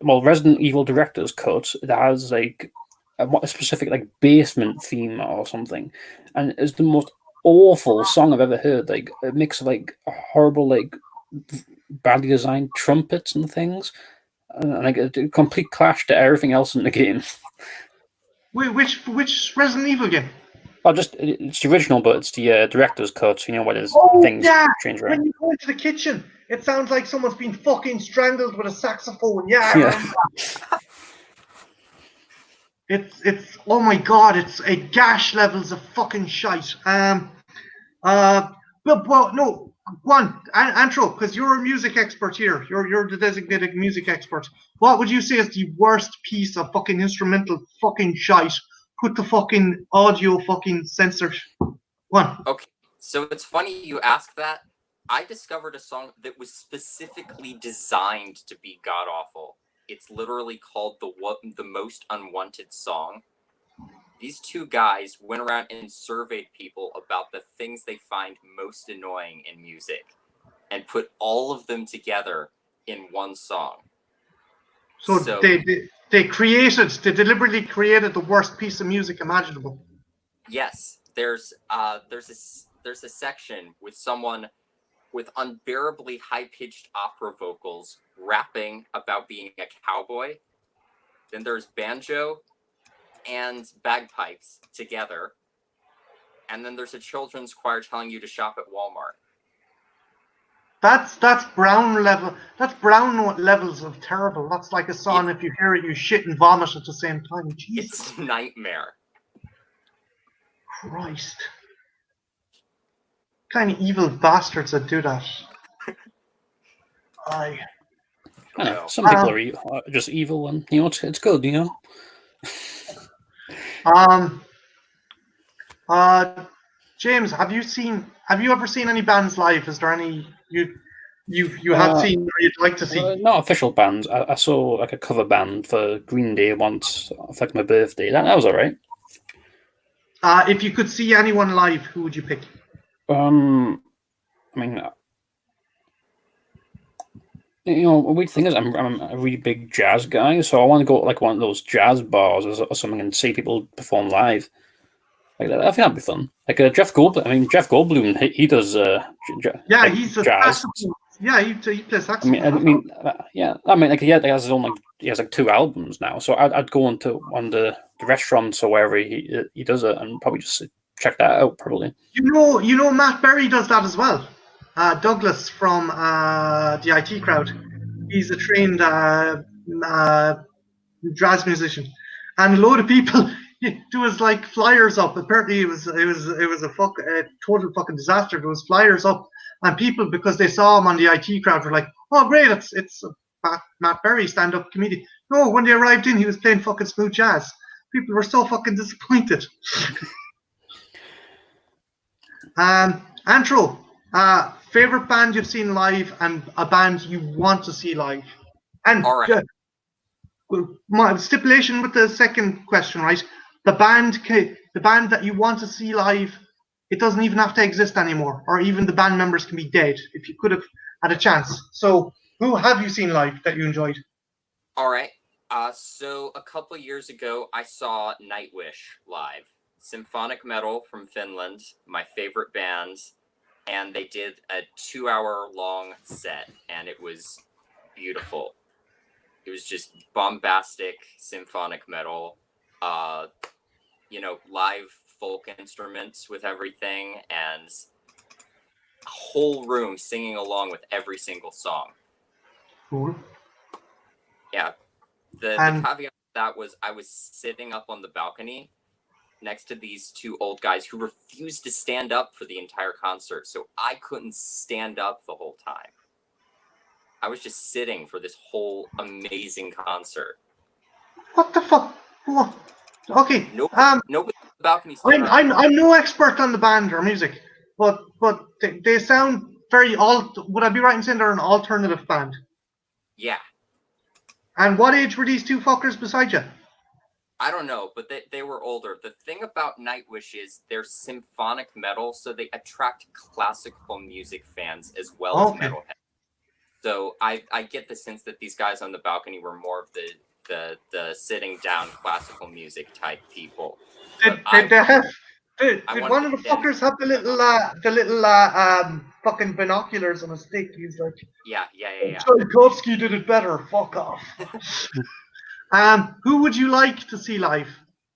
B: Resident Evil Director's Cut. That has like a specific like basement theme or something, and it's the most awful song I've ever heard. Like a mix of like horrible like badly designed trumpets and things, and like a complete clash to everything else in the game.
A: Wait, which Resident Evil game?
B: Oh, just it's the original, but it's the director's cut. You know where there's things change around.
A: When you go into the kitchen, it sounds like someone's been fucking strangled with a saxophone. Yeah. It's oh my God, it's a gash levels of fucking shite. Well, no, go on, Antro, because you're a music expert here. You're the designated music expert. What would you say is the worst piece of fucking instrumental fucking shite? Put the fucking audio fucking censor. One.
C: Okay, so it's funny you ask that. I discovered a song that was specifically designed to be god awful. It's literally called the Most Unwanted Song. These two guys went around and surveyed people about the things they find most annoying in music and put all of them together in one song.
A: So they deliberately created the worst piece of music imaginable.
C: Yes, there's a section with someone with unbearably high-pitched opera vocals rapping about being a cowboy. Then there's banjo and bagpipes together. And then there's a children's choir telling you to shop at Walmart. That's
A: brown level. That's brown levels of terrible. That's like a song. If you hear it, you shit and vomit at the same time. Jesus.
C: It's nightmare.
A: Christ. Kind of evil bastards that do that.
B: Some people are just evil, and it's good,
A: James, have you ever seen any bands live? Is there any you have seen or you'd like to see?
B: Not official bands. I saw like a cover band for Green Day once, for like my birthday. That was alright.
A: If you could see anyone live, who would you pick?
B: I mean, a weird thing is I'm a really big jazz guy, so I want to go to like one of those jazz bars or something and see people perform live. Like that, I think that'd be fun. Like Jeff Goldblum. I mean, Jeff Goldblum, he does.
A: He's a jazz. Yeah, he plays saxophone.
B: I mean, like he has his own he has like 2 albums now. So I'd go into one of the restaurants or wherever he does it and probably just check that out. Probably.
A: You know, Matt Berry does that as well. Douglas from the IT Crowd. He's a trained jazz musician, and a load of people. There was like flyers up. Apparently, it was a total fucking disaster. There was flyers up, and people, because they saw him on the IT Crowd, were like, "Oh, great! It's Matt Berry, stand-up comedian." No, when they arrived in, he was playing fucking smooth jazz. People were so fucking disappointed. Antro, favorite band you've seen live, and a band you want to see live. And
C: all right.
A: My stipulation with the second question, right? The band that you want to see live, it doesn't even have to exist anymore, or even the band members can be dead if you could have had a chance. So, who have you seen live that you enjoyed?
C: All right. So a couple years ago, I saw Nightwish live. Symphonic metal from Finland, my favorite bands, and they did a 2-hour-long set, and it was beautiful. It was just bombastic symphonic metal, live folk instruments with everything, and whole room singing along with every single song.
A: Cool.
C: Yeah. The caveat to that was I was sitting up on the balcony next to these two old guys who refused to stand up for the entire concert, so I couldn't stand up the whole time. I was just sitting for this whole amazing concert.
A: What the fuck? What? Okay.
C: Nobody on the balcony stood up.
A: I'm no expert on the band or music, but they sound very would I be right in saying they're an alternative band?
C: Yeah.
A: And what age were these two fuckers beside you?
C: I don't know, but they were older. The thing about Nightwish is they're symphonic metal, so they attract classical music fans as well as metalheads. So I get the sense that these guys on the balcony were more of the sitting down classical music type people.
A: Did one of the fuckers have the little fucking binoculars on a stick? He's like,
C: yeah.
A: Tchaikovsky did it better. Fuck off. Who would you like to see live,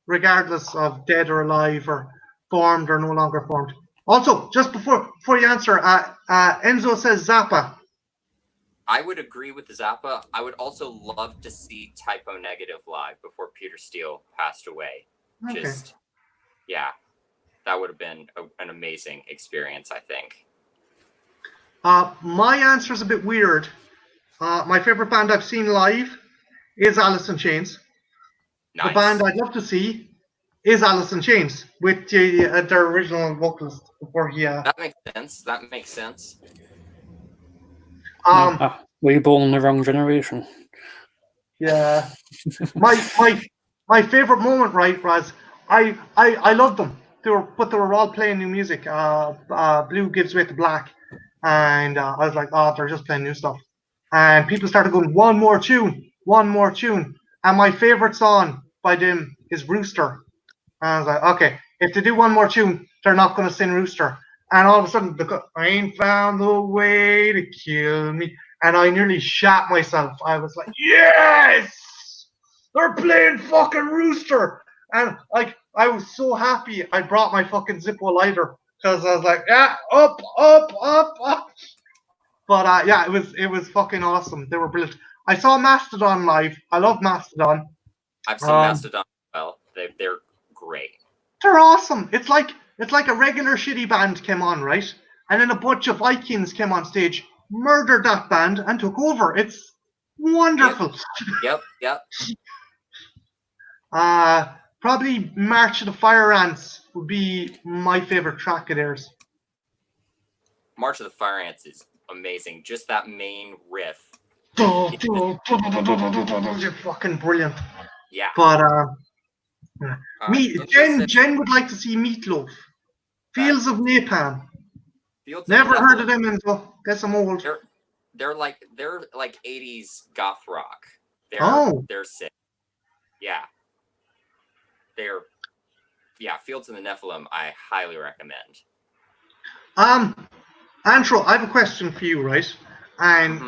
A: regardless of dead or alive or formed or no longer formed? Also, just before you answer, Enzo says Zappa.
C: I would agree with Zappa. I would also love to see Typo Negative live before Peter Steele passed away.
A: Okay.
C: That would have been an amazing experience, I think.
A: My answer is a bit weird. My favorite band I've seen live is Alice in Chains.
C: Nice.
A: The band I'd love to see is Alice in Chains with their original vocalist before he.
C: That makes sense.
B: Were you born in the wrong generation?
A: Yeah. my favorite moment, right, was I loved them. They were all playing new music. Blue gives way to black, and I was like, oh, they're just playing new stuff. And people started going, one more tune. And my favorite song by them is Rooster. And I was like, okay, if they do one more tune, they're not going to sing Rooster. And all of a sudden, I ain't found the way to kill me. And I nearly shat myself. I was like, yes! They're playing fucking Rooster! And like, I was so happy I brought my fucking Zippo lighter. Because I was like, yeah, up. But yeah, it was fucking awesome. They were brilliant. I saw Mastodon live. I love Mastodon.
C: I've seen Mastodon as well. They're great.
A: They're awesome. It's like a regular shitty band came on, right? And then a bunch of Vikings came on stage, murdered that band, and took over. It's wonderful.
C: Yep.
A: Probably March of the Fire Ants would be my favorite track of theirs.
C: March of the Fire Ants is amazing. Just that main riff.
A: You're fucking brilliant.
C: Yeah.
A: But Jen would like to see Meatloaf. Fields of Napalm. Never heard of them until guess I'm old.
C: They're like 80s goth rock. They're sick. Yeah. Fields of the Nephilim I highly recommend.
A: Antro, I have a question for you, right? And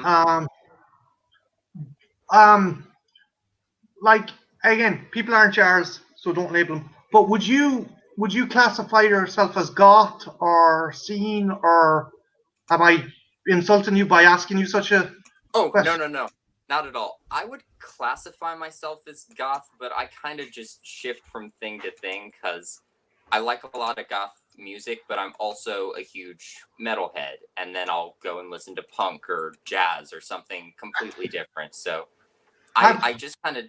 A: like again, people aren't jars, so don't label them. But would you classify yourself as goth or scene, or am I insulting you by asking you such a question?
C: No, not at all. I would classify myself as goth, but I kind of just shift from thing to thing because I like a lot of goth music, but I'm also a huge metalhead, and then I'll go and listen to punk or jazz or something completely different. So I just kind of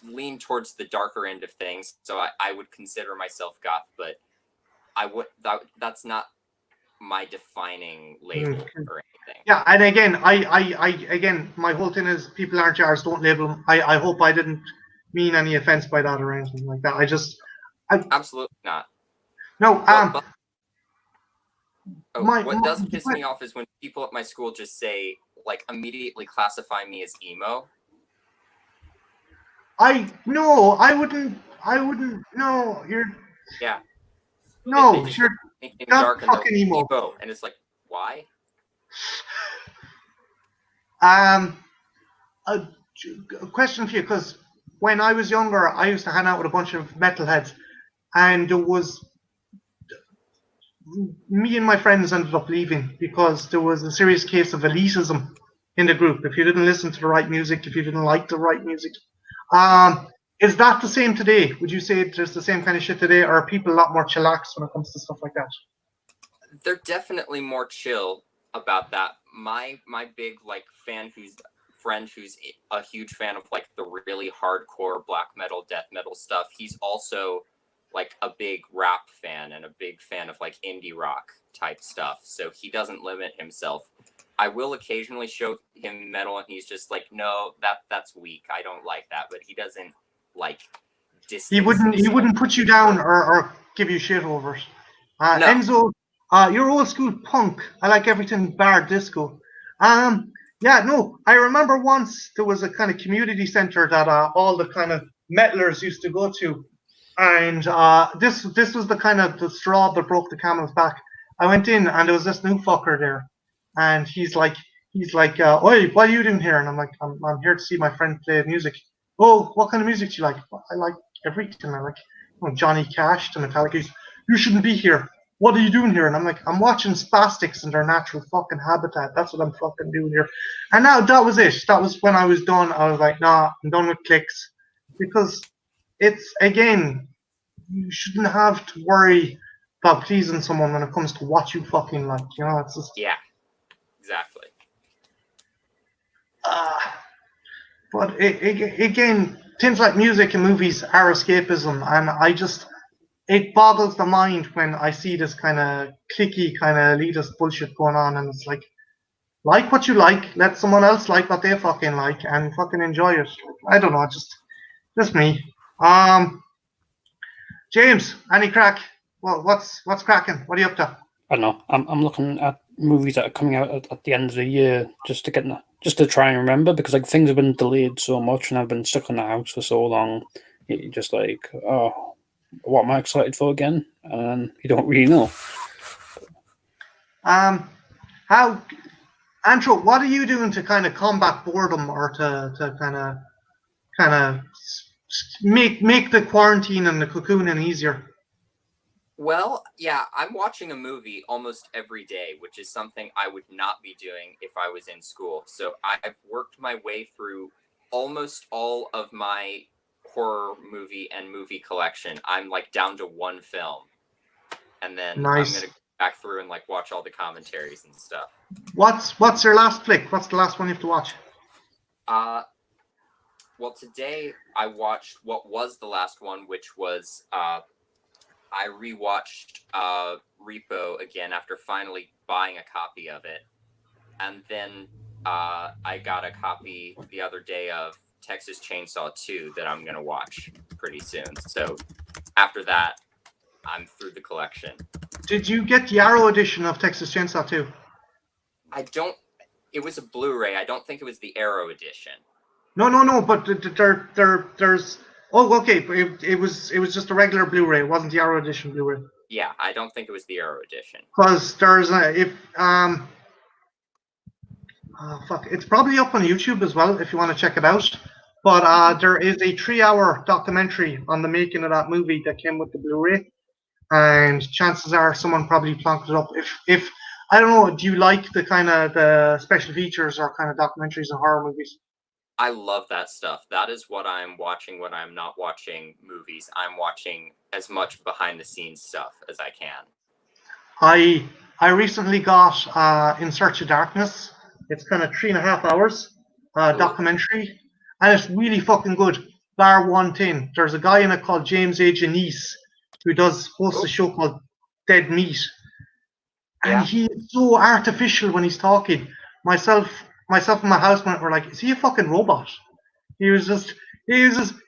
C: lean towards the darker end of things. So I would consider myself goth, but that's not my defining label or anything.
A: Yeah, and again, I my whole thing is people aren't jars, don't label them. I hope I didn't mean any offense by that or anything like that.
C: Absolutely not.
A: No,
C: what does piss me off is when people at my school just say, like, immediately classify me as emo.
A: I wouldn't. No, you're.
C: Yeah.
A: No, you're not
C: dark
A: fucking emo.
C: And it's like, why?
A: A question for you, because when I was younger, I used to hang out with a bunch of metalheads, and there was me and my friends ended up leaving because there was a serious case of elitism in the group. If you didn't listen to the right music, if you didn't like the right music, is that the same today? Would you say there's the same kind of shit today, or are people a lot more chillax when it comes to stuff like that?
C: They're definitely more chill about that. My big like friend who's a huge fan of like the really hardcore black metal, death metal stuff. He's also like a big rap fan and a big fan of like indie rock type stuff. So he doesn't limit himself. I will occasionally show him metal and he's just like, no, that's weak. I don't like that. But he doesn't like
A: He wouldn't put you down or give you shit over it.
C: No.
A: Enzo, you're old school punk. I like everything bar disco. Yeah, no, I remember once there was a kind of community center that all the kind of metalers used to go to, and this was the kind of the straw that broke the camel's back. I went in and there was this new fucker there, and he's like, oi, what are you doing here? And I'm like, I'm here to see my friend play music. Oh, what kind of music do you like? I like everything. I like Johnny Cash, the Metallica. You shouldn't be here. What are you doing here? And I'm like, I'm watching spastics in their natural fucking habitat. That's what I'm fucking doing here. And now that was it. That was when I was done. I was like, nah, I'm done with clicks. Because it's, again, you shouldn't have to worry about pleasing someone when it comes to what you fucking like. You know, it's just...
C: Yeah, exactly.
A: But again, things like music and movies are escapism. And it boggles the mind when I see this kind of cliquey, kind of elitist bullshit going on, and it's like what you like, let someone else like what they fucking like, and fucking enjoy it. I don't know, just me. James, any crack? Well, what's cracking? What are you up to?
B: I don't know. I'm looking at movies that are coming out at the end of the year just to try and remember, because like things have been delayed so much, and I've been stuck in the house for so long. You're just like, oh, what am I excited for again? And you don't really know.
A: Andrew, what are you doing to kind of combat boredom, or to kind of make the quarantine and the cocooning easier?
C: Well, yeah, I'm watching a movie almost every day, which is something I would not be doing if I was in school. So I've worked my way through almost all of my horror movie and movie collection. I'm like down to one film, and then
A: nice.
C: I'm gonna go back through and like watch all the commentaries and stuff.
A: What's your last flick? What's the last one you have to watch?
C: Well, today I watched what was the last one, which was I rewatched Repo again after finally buying a copy of it, and then I got a copy the other day of Texas Chainsaw 2 that I'm gonna watch pretty soon. So after that, I'm through the collection.
A: Did you get the Arrow edition of Texas Chainsaw 2?
C: I don't. It was a Blu-ray. I don't think it was the Arrow edition.
A: No. But there's. Oh, okay. It was just a regular Blu-ray. It wasn't the Arrow edition Blu-ray.
C: Yeah, I don't think it was the Arrow edition.
A: Because there's it's probably up on YouTube as well if you want to check it out. But there is a 3-hour documentary on the making of that movie that came with the Blu-ray, and chances are someone probably plonked it up. If I don't know, do you like the kind of the special features or kind of documentaries and horror movies?
C: I love that stuff. That is what I'm watching when I'm not watching movies. I'm watching as much behind the scenes stuff as I can.
A: I recently got In Search of Darkness. It's kind of 3.5 hours documentary, and it's really fucking good. Bar one thing, there's a guy in it called James A. Janice who hosts a show called Dead Meat, and he's so artificial when he's talking. Myself and my housemate were like, is he a fucking robot? He was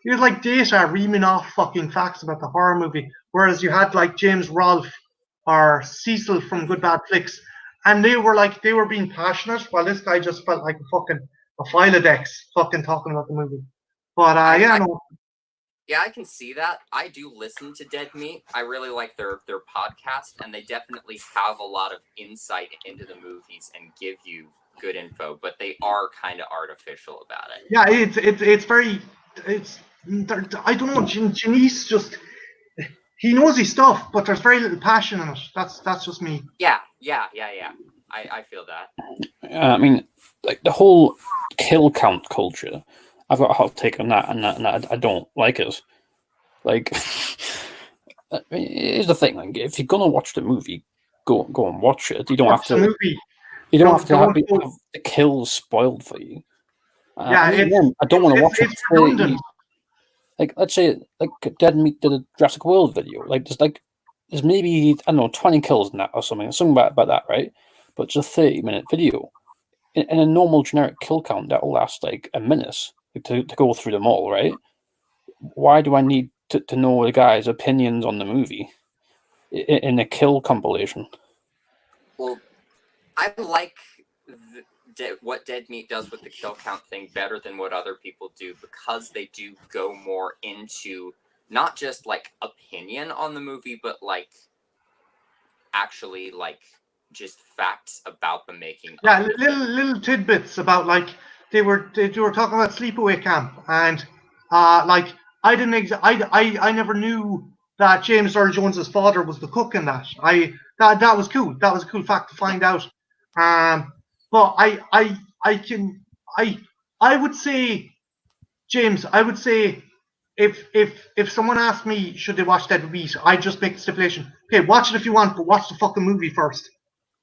A: like Data reaming off fucking facts about the horror movie, whereas you had like James Rolfe or Cecil from Good Bad Flicks, and they were being passionate, while this guy just felt like a Filodex fucking talking about the movie. But
C: yeah, I can see that. I do listen to Dead Meat. I really like their podcast, and they definitely have a lot of insight into the movies and give you good info, but they are kind of artificial about it.
A: Yeah, it's very I don't know. Janice just he knows his stuff, but there's very little passion in it. That's just me.
C: Yeah. I feel that.
B: I mean, like the whole kill count culture. I've got a hot take on that, and I don't like it. Like, I mean, here's the thing: like, if you're gonna watch the movie, go and watch it. You don't
A: Watch
B: have
A: the
B: to.
A: movie.
B: You don't have to have
A: Don't-
B: the kills spoiled for you.
A: Yeah,
B: and even then, I don't want to watch
A: it's
B: it. For
A: redundant.
B: like, let's say, like Dead Meat did a Jurassic World video. There's maybe, I don't know, 20 kills in that or something about that, right? But it's a 30-minute video. In a normal generic kill count, that will last like a minute to go through them all, right? Why do I need to know the guy's opinions on the movie in a kill compilation?
C: Well, I like what Dead Meat does with the kill count thing better than what other people do, because they do go more into not just like opinion on the movie, but like actually like just facts about the making.
A: Yeah, little tidbits about like they were talking about Sleepaway Camp, and like I never knew that James Earl Jones's father was the cook in that. That was cool. That was a cool fact to find out. But I would say, James, I would say if someone asked me should they watch Dead Meat, I'd just make the stipulation. Okay, watch it if you want, but watch the fucking movie first.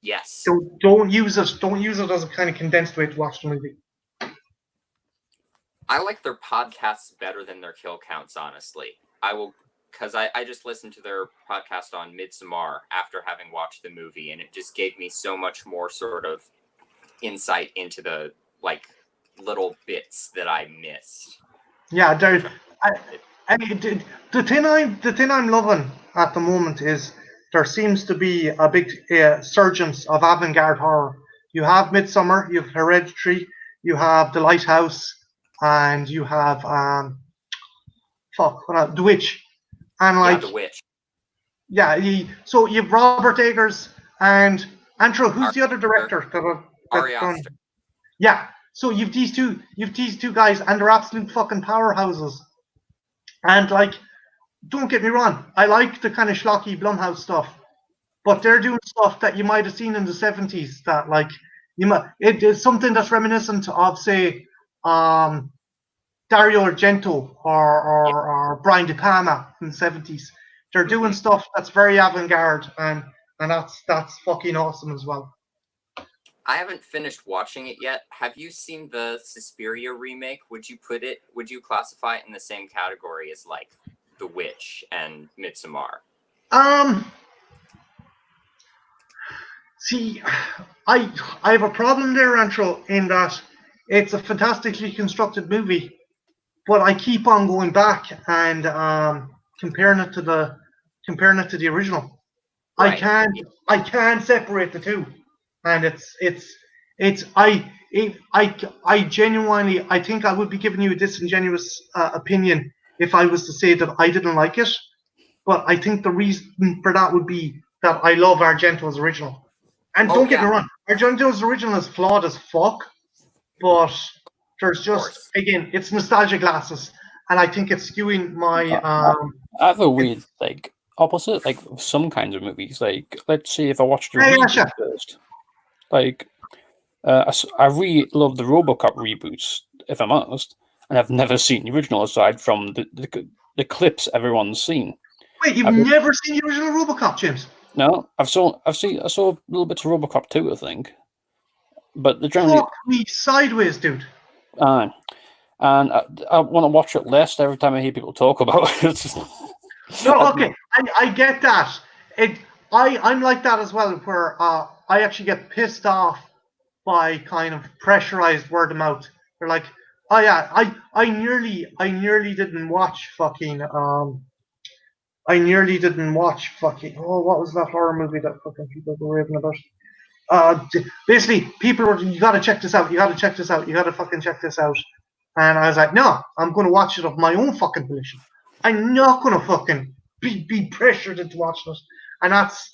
C: Yes.
A: Don't use it. Don't use it as a kind of condensed way to watch the movie.
C: I like their podcasts better than their kill counts, honestly. I will, because I just listened to their podcast on Midsommar after having watched the movie, and it just gave me so much more sort of insight into the like little bits that I missed.
A: Yeah, the thing I'm loving at the moment is there seems to be a big surgence of avant-garde horror. You have Midsommar, you have Hereditary, you have The Lighthouse, and you have The Witch, and like
C: The Witch.
A: Yeah, so you have Robert Eggers and Antro. Who's the other director
C: Ari
A: done?
C: Aster.
A: Yeah, so you've these two guys, and they're absolute fucking powerhouses. And like, don't get me wrong, I like the kind of schlocky Blumhouse stuff, but they're doing stuff that you might have seen in the 70s. That like it is something that's reminiscent of, say, Dario Argento or Brian De Palma in the 70s. They're doing stuff that's very avant-garde, and that's fucking awesome as well.
C: I haven't finished watching it yet. Have you seen the Suspiria remake? Would you classify it in the same category as like The Witch and Midsommar?
A: See, I have a problem there, Antro, in that it's a fantastically constructed movie, but I keep on going back and comparing it to the original.
C: Right.
A: I can't separate the two, and I genuinely, I think I would be giving you a disingenuous opinion if I was to say that I didn't like it, but I think the reason for that would be that I love Argento's original. And don't get me wrong, Argento's original is flawed as fuck, but there's just, again, it's nostalgia glasses, and I think it's skewing my.
B: I have a weird like opposite, like some kinds of movies. Like, let's say if I watched the reboot first, like I really love the RoboCop reboots, if I'm honest, and I've never seen the original aside from the clips everyone's seen.
A: Wait, you've never seen the original RoboCop, James?
B: No, I saw little bits of RoboCop 2, I think, but the generally
A: fuck me sideways, dude.
B: And I want to watch it less every time I hear people talk about it.
A: No, okay, I get that. I'm like that as well, where I actually get pissed off by kind of pressurized word of mouth. They're like, oh yeah, I nearly didn't watch fucking what was that horror movie that fucking people were raving about? Basically, people were, you gotta check this out, you gotta fucking check this out. And I was like, no, I'm gonna watch it of my own fucking volition. I'm not gonna fucking be pressured into watching it. And that's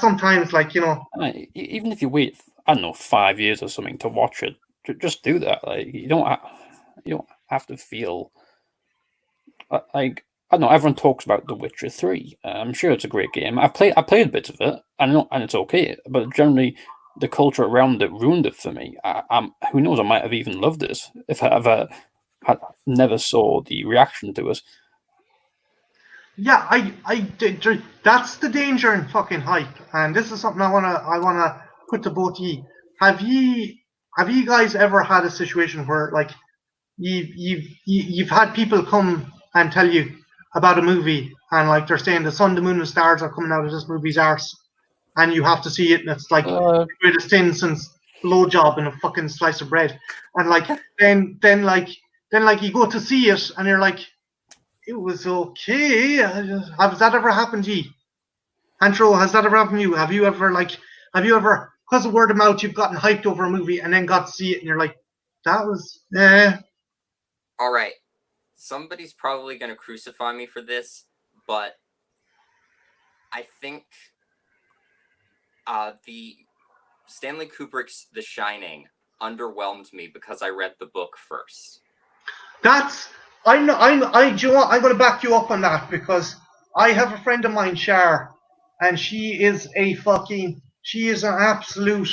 A: sometimes like, you know.
B: Even if you wait, I don't know, 5 years or something to watch it, just do that. Like, you don't have to feel like I don't know. Everyone talks about The Witcher 3. I'm sure it's a great game. I played a bit of it, and it's okay. But generally, the culture around it ruined it for me. Who knows? I might have even loved it if I ever had never saw the reaction to it.
A: Yeah, I did. That's the danger in fucking hype, and this is something I wanna put to both of you. Have you guys ever had a situation where like you've had people come and tell you about a movie, and like they're saying the sun, the moon, and stars are coming out of this movie's arse, and you have to see it, and it's like the greatest thing since blowjob and a fucking slice of bread, and like then like you go to see it, and you're like, it was okay. Has that ever happened to you? Antro, has that ever happened to you? Have you ever, because of word of mouth, you've gotten hyped over a movie and then got to see it and you're like, that was,
C: All right. Somebody's probably going to crucify me for this, but I think the Stanley Kubrick's The Shining underwhelmed me because I read the book first.
A: I'm going to back you up on that because I have a friend of mine, Shar, and she is an absolute,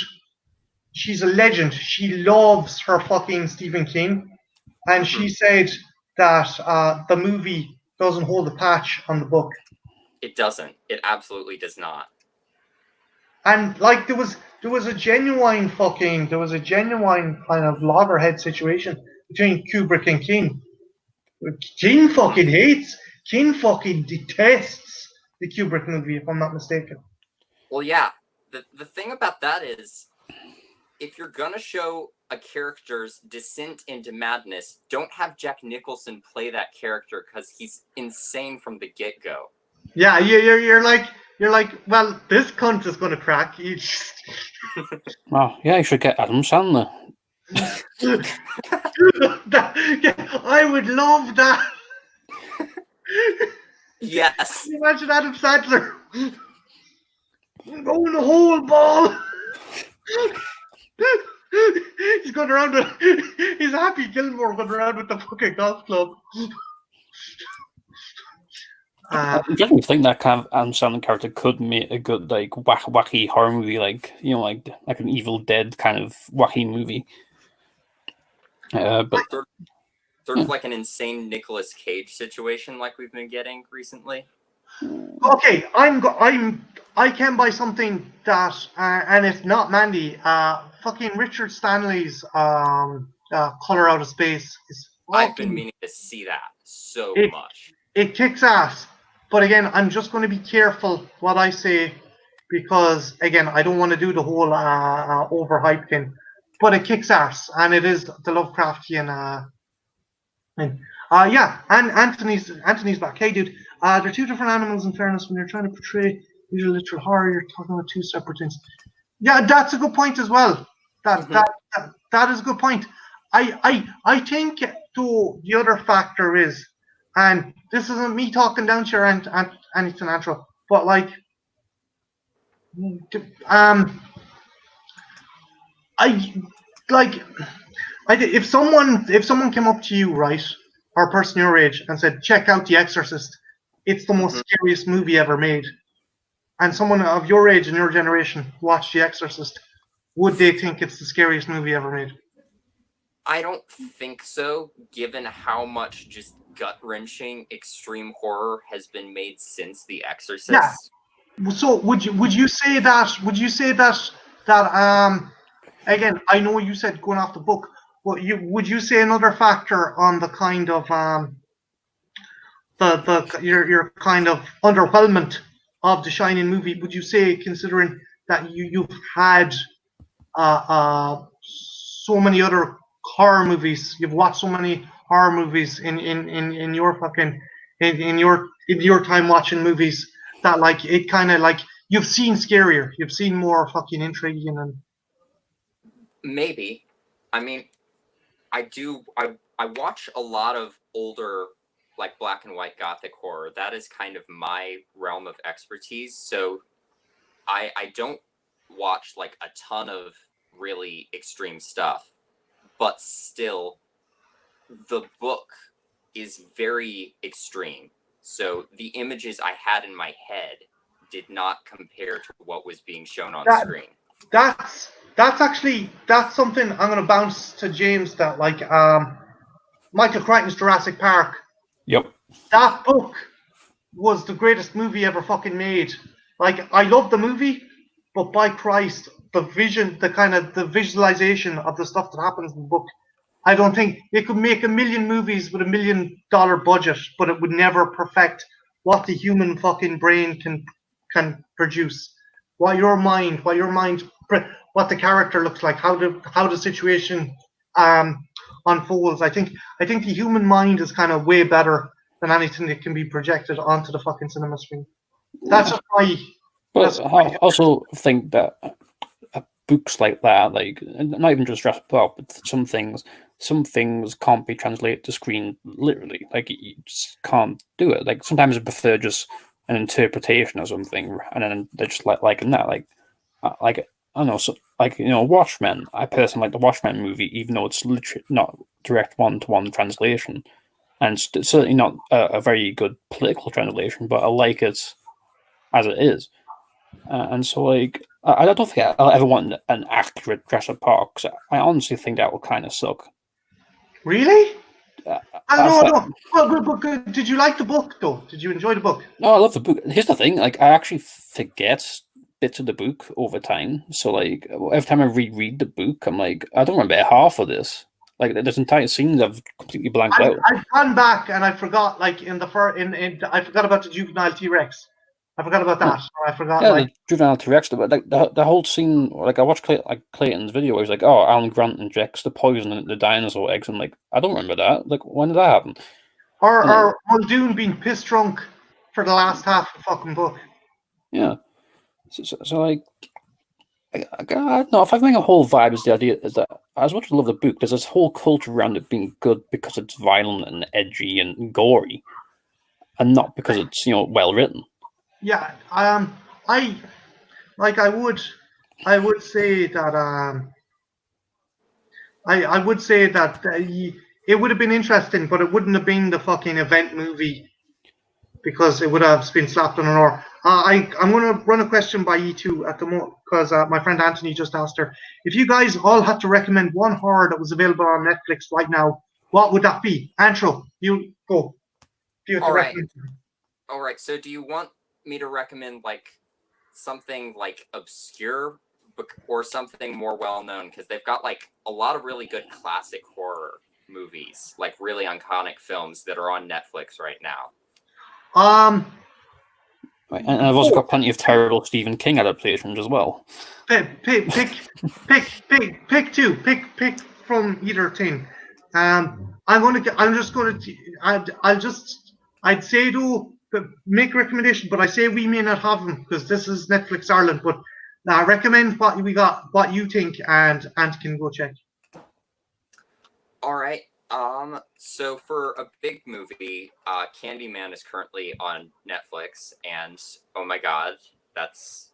A: she's a legend. She loves her fucking Stephen King, and she said that the movie doesn't hold a patch on the book.
C: It doesn't. It absolutely does not.
A: And like there was a genuine kind of loggerhead situation between Kubrick and King. King fucking detests the Kubrick movie, if I'm not mistaken.
C: Well, yeah. The thing about that is, if you're gonna show a character's descent into madness, don't have Jack Nicholson play that character because he's insane from the get-go.
A: Yeah, you're like, well, this cunt is gonna crack.
B: Oh, yeah, you should get Adam Sandler.
A: I would love that.
C: Yes.
A: Can you imagine Adam Sandler going the whole ball? He's going around he's Happy Gilmore going around with the fucking golf club.
B: I definitely think that kind of Adam Sandler character could make a good like wacky horror movie, like like an Evil Dead kind of wacky movie. But
C: sort of like an insane Nicolas Cage situation, like we've been getting recently.
A: Okay, I can buy something that, and it's not Mandy. Fucking Richard Stanley's Color Out of Space is.
C: I've been meaning to see that so much.
A: It kicks ass, but again, I'm just going to be careful what I say because again, I don't want to do the whole overhype thing. But it kicks ass, and it is the Lovecraftian. Yeah, and Anthony's back. Hey, dude. They're two different animals. In fairness, when you're trying to portray visual literal horror, you're talking about two separate things. Yeah, that's a good point as well. That is a good point. I think though the other factor is, and this isn't me talking down to your anything natural, but like, if someone came up to you, right, or a person your age, and said, check out The Exorcist, it's the most scariest movie ever made, and someone of your age and your generation watched The Exorcist, would they think it's the scariest movie ever made?
C: I don't think so, given how much just gut-wrenching extreme horror has been made since The Exorcist.
A: Yeah. So would you say that again, I know you said going off the book, but would you say another factor on the kind of your kind of underwhelmment of the Shining movie? Would you say, considering that you've had so many other horror movies, you've watched so many horror movies in your fucking in your time watching movies, that like it kind of like you've seen scarier, you've seen more fucking intriguing and
C: maybe. I mean, I watch a lot of older, like black and white gothic horror. That is kind of my realm of expertise. So I don't watch like a ton of really extreme stuff, but still the book is very extreme. So the images I had in my head did not compare to what was being shown on screen.
A: That's something I'm going to bounce to James. That like Michael Crichton's Jurassic Park.
B: Yep.
A: That book was the greatest movie ever fucking made. Like, I love the movie, but by Christ, the vision, the visualization of the stuff that happens in the book, I don't think it could make a million movies with $1 million budget, but it would never perfect what the human fucking brain can produce. What the character looks like, how the situation unfolds. I think the human mind is kind of way better than anything that can be projected onto the fucking cinema screen. That's just my.
B: But I also think that books like that, like not even just Jurassic Park, but some things can't be translated to screen literally. Like you just can't do it. Like sometimes I prefer just an interpretation or something, and then they're just liking that. Like I don't know, so like Watchmen. I personally like the Watchmen movie, even though it's literally not direct one-to-one translation, and it's certainly not a very good political translation. But I like it as it is, and so like I don't think I'll ever want an accurate Jurassic Park. Cause I honestly think that will kind of suck.
A: Really?
B: I
A: don't know. But did you like the book though? Did you enjoy the book?
B: No, I love the book. Here's the thing: like I actually forget bits of the book over time. So like every time I reread the book, I'm like, I don't remember half of this. Like there's entire scenes I've completely blanked out.
A: I've gone back and I forgot, like I forgot about the juvenile T-Rex. I forgot about that. I forgot.
B: Yeah, the juvenile T-Rex, but like the whole scene. Like I watched Clayton's video where he's like, "Oh, Alan Grant injects the poison in the dinosaur eggs." I'm like, I don't remember that. Like, when did that happen?
A: Or Muldoon being piss drunk for the last half of the fucking book.
B: Yeah. So like, I don't know. If I think a whole vibe is the idea is that as much as I love the book, there's this whole culture around it being good because it's violent and edgy and gory, and not because it's well written.
A: Yeah, I would say that I would say that it would have been interesting, but it wouldn't have been the fucking event movie because it would have been slapped on an oar. I'm going to run a question by you two at the moment because my friend Anthony just asked her, if you guys all had to recommend one horror that was available on Netflix right now, what would that be? Antro, you go.
C: All right. So do you want me to recommend like something like obscure or something more well-known? Because they've got like a lot of really good classic horror movies, like really iconic films that are on Netflix right now.
B: And I've also got plenty of terrible Stephen King adaptations as well.
A: Pick two. Pick from either thing. I'd say though, make a recommendation, but I say we may not have them because this is Netflix Ireland. But recommend what we got, what you think, and can go check.
C: All right. So for a big movie, Candyman is currently on Netflix, and oh my god, that's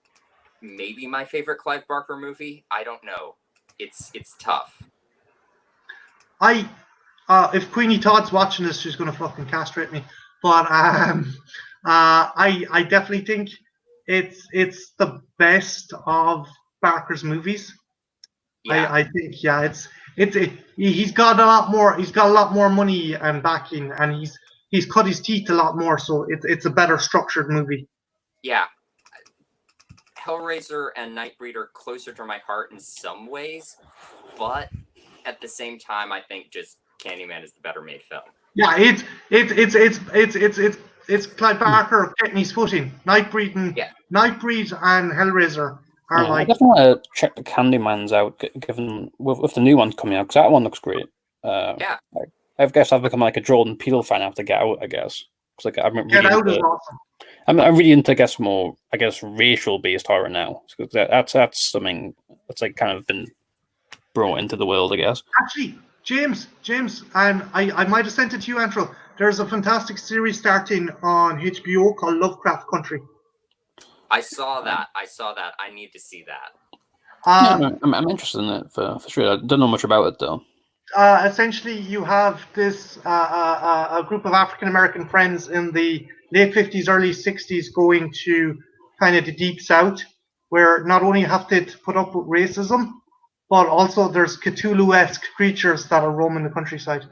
C: maybe my favorite Clive Barker movie. I don't know. It's tough.
A: If Queenie Todd's watching this, she's gonna fucking castrate me. But I definitely think it's the best of Barker's movies. Yeah. I think he's got a lot more money and backing, and he's cut his teeth a lot more, so it's a better structured movie.
C: Yeah. Hellraiser and Nightbreed are closer to my heart in some ways, but at the same time I think just Candyman is the better made film. Yeah,
A: it's Clive Barker getting his footing. Nightbreed and Hellraiser are like.
B: I definitely want to check the Candymans out, given with the new one coming out, because that one looks great.
C: Yeah.
A: I
B: guess I've become like a Jordan Peele fan after Get Out. I guess because like I'm really
A: Get Out is awesome.
B: I'm really into more racial based horror now. So that's something that's like kind of been brought into the world, I guess.
A: Actually, James, and I might have sent it to you, Antro. There's a fantastic series starting on HBO called Lovecraft Country.
C: I saw that. I need to see that.
B: I'm interested in it for sure. I don't know much about it though.
A: Essentially, you have this a group of African American friends in the late 50s, early 60s, going to kind of the deep south, where not only have to put up with racism, but also there's Cthulhu-esque creatures that are roaming the countryside.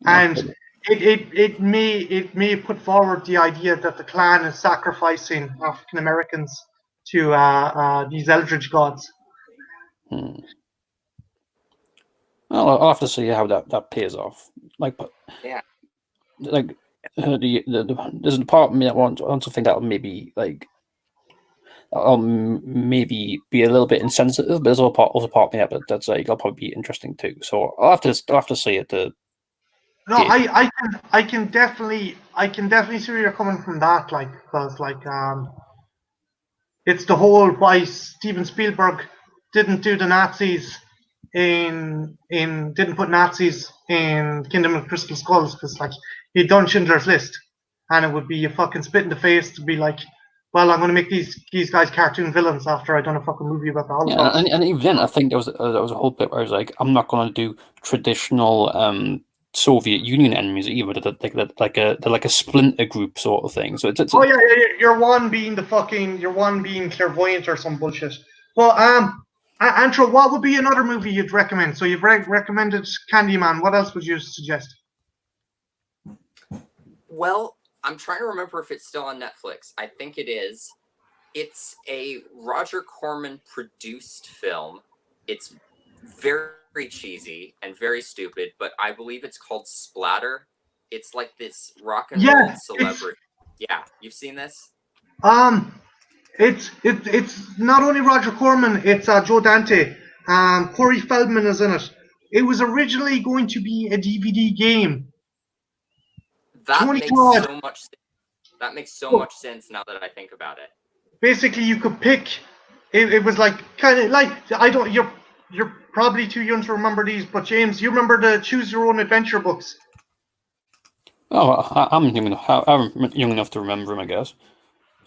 A: And it may put forward the idea that the Klan is sacrificing African Americans to these eldritch gods.
B: Well, I'll have to see how that pays off. Like,
C: Yeah.
B: Like, there's a part of me that wants to think that maybe like, maybe be a little bit insensitive, but there's also part of me that's like, that'll probably be interesting too. So I'll have to see it.
A: No, I can definitely see where you're coming from that, like, because like it's the whole why Steven Spielberg didn't do the Nazis didn't put Nazis in Kingdom of Crystal Skulls, because like he'd done Schindler's List, and it would be a fucking spit in the face to be like, well, I'm going to make these guys cartoon villains after I've done a fucking movie about the Holocaust.
B: Yeah, and even then, I think there was a whole bit where I was like, I'm not going to do traditional Soviet Union enemies either. They're like a splinter group sort of thing. So it's
A: you're one being clairvoyant or some bullshit. Well, Andrew, what would be another movie you'd recommend? So you've recommended Candyman. What else would you suggest?
C: Well, I'm trying to remember if it's still on Netflix. I think it is. It's a Roger Corman produced film. It's very cheesy and very stupid, but I believe it's called Splatter. It's like this rock and roll celebrity. Yeah, you've seen this?
A: It's not only Roger Corman, it's Joe Dante. Corey Feldman is in it. It was originally going to be a DVD game.
C: That makes so much sense now that I think about it.
A: Basically, you could pick. It was like kind of like You're probably too young to remember these, but James, you remember the Choose Your Own Adventure books?
B: Oh, I'm young enough to remember them, I guess.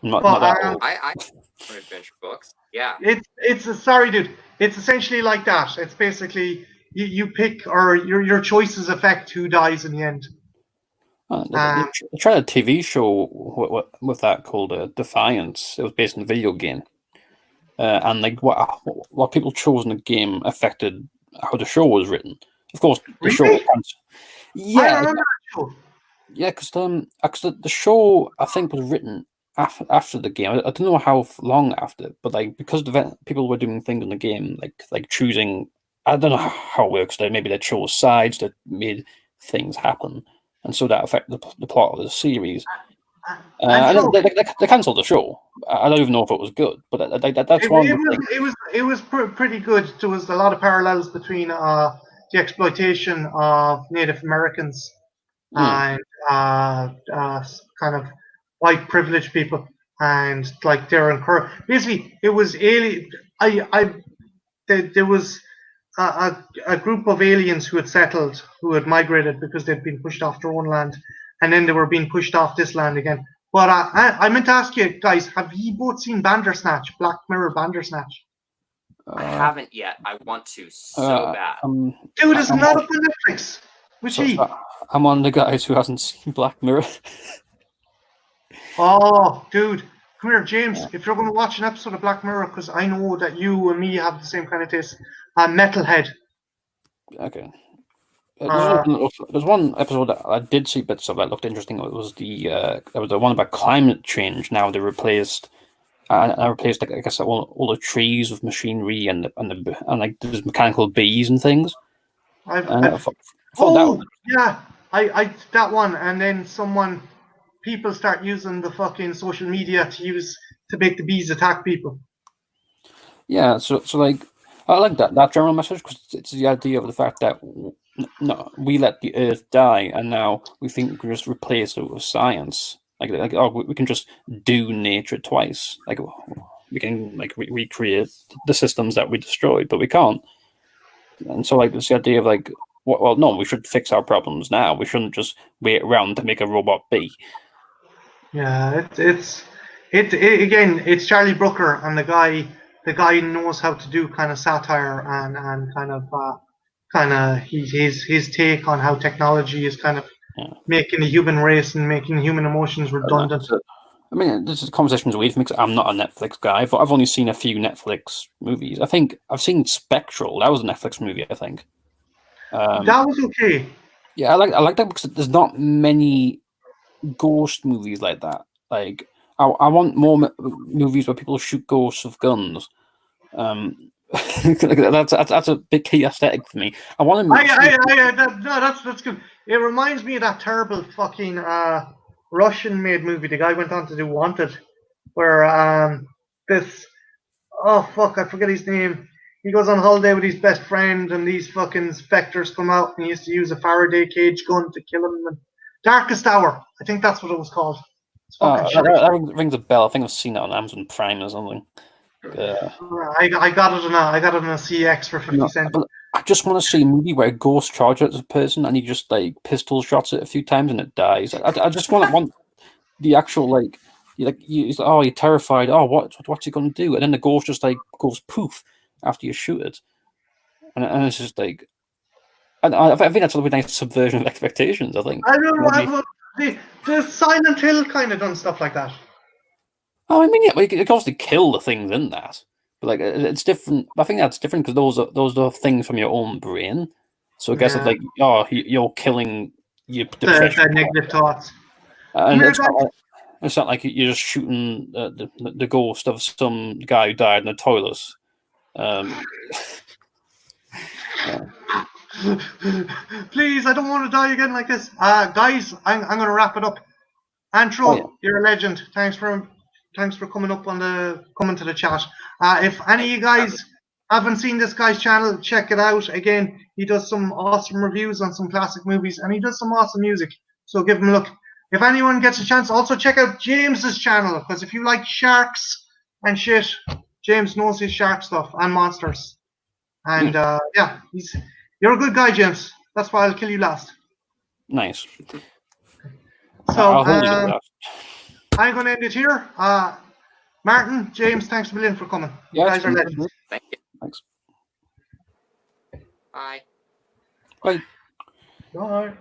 B: Not that old.
C: I adventure books. Yeah.
A: Sorry, dude. It's essentially like that. It's basically you pick, or your choices affect who dies in the end.
B: They tried a TV show with that called Defiance. It was based on a video game. And like what people chose in the game affected how the show was written. Of course, the show. Yeah,
A: I remember that show.
B: Yeah, because the show I think was written after the game. I don't know how long after, but like because people were doing things in the game, like choosing. I don't know how it works. Maybe they chose sides that made things happen, and so that affected the plot of the series. They cancelled the show. I don't even know if it was good, but that's one.
A: It was pretty good. There was a lot of parallels between the exploitation of Native Americans and kind of white privileged people, and like they're encouraged. Basically, it was alien. There was a group of aliens who had settled, who had migrated because they'd been pushed off their own land. And then they were being pushed off this land again. But I meant to ask you guys, have you both seen Bandersnatch, Black Mirror Bandersnatch?
C: I haven't yet. I want to so bad.
A: Dude, it's not up on Netflix.
B: I'm one of the guys who hasn't seen Black Mirror.
A: Oh, dude. Come here, James. If you're going to watch an episode of Black Mirror, because I know that you and me have the same kind of taste, Metalhead.
B: Okay. There's one episode that I did see bits of that looked interesting. It was the one about climate change. Now they replaced, I replaced like I guess all the trees with machinery and like there's mechanical bees and things.
A: Yeah, that one. And then people start using the fucking social media to make the bees attack people.
B: Yeah, so like I like that general message because it's the idea of the fact that. No, we let the Earth die, and now we think we can just replace it with science. Like we can just do nature twice. Like we can recreate the systems that we destroyed, but we can't. And so this idea of well, no, we should fix our problems now. We shouldn't just wait around to make a robot bee.
A: Yeah, it's Charlie Brooker, and the guy knows how to do kind of satire and kind of his take on how technology is kind of making the human race and making human emotions redundant.
B: I mean, this is a conversation's weird for me because I'm not a Netflix guy. I've only seen a few Netflix movies. I think I've seen Spectral. That was a Netflix movie, I think.
A: That was okay.
B: Yeah, I like that because there's not many ghost movies like that. Like, I want more movies where people shoot ghosts with guns. That's a big key aesthetic for me. I want to.
A: That's good. It reminds me of that terrible fucking Russian-made movie the guy went on to do Wanted, where this I forget his name. He goes on holiday with his best friend, and these fucking specters come out, and he used to use a Faraday cage gun to kill him. And Darkest Hour, I think that's what it was called.
B: That rings a bell. I think I've seen it on Amazon Prime or something.
A: I got it on a CX for 50 cents.
B: I just want to see a movie where a ghost charges a person and he just like pistol shots it a few times and it dies. I just want the actual you're terrified. Oh, what's he going to do? And then the ghost just like goes poof after you shoot it, and it's just like, and I think that's a really nice subversion of expectations. I think.
A: I don't know. The Silent Hill kind of done stuff like that.
B: Oh, I mean, yeah, you can obviously kill the things in that, but like it's different. I think that's different because those are things from your own brain. So I guess it's like, you're killing your
A: the negative thoughts.
B: And it's not like you're just shooting the ghost of some guy who died in the toilet.
A: Please, I don't want to die again like this. Guys, I'm going to wrap it up. Antro, you're a legend. Thanks for coming to the chat. If any of you guys haven't seen this guy's channel, check it out. Again, he does some awesome reviews on some classic movies, and he does some awesome music. So give him a look. If anyone gets a chance, also check out James's channel, because if you like sharks and shit, James knows his shark stuff and monsters. And you're a good guy, James. That's why I'll kill you last.
B: Nice.
A: So I'm going to end it here. Martin, James, thanks a million for coming. You guys are legends.
C: Thank you.
B: Thanks.
C: Bye.
B: Bye.
A: Bye.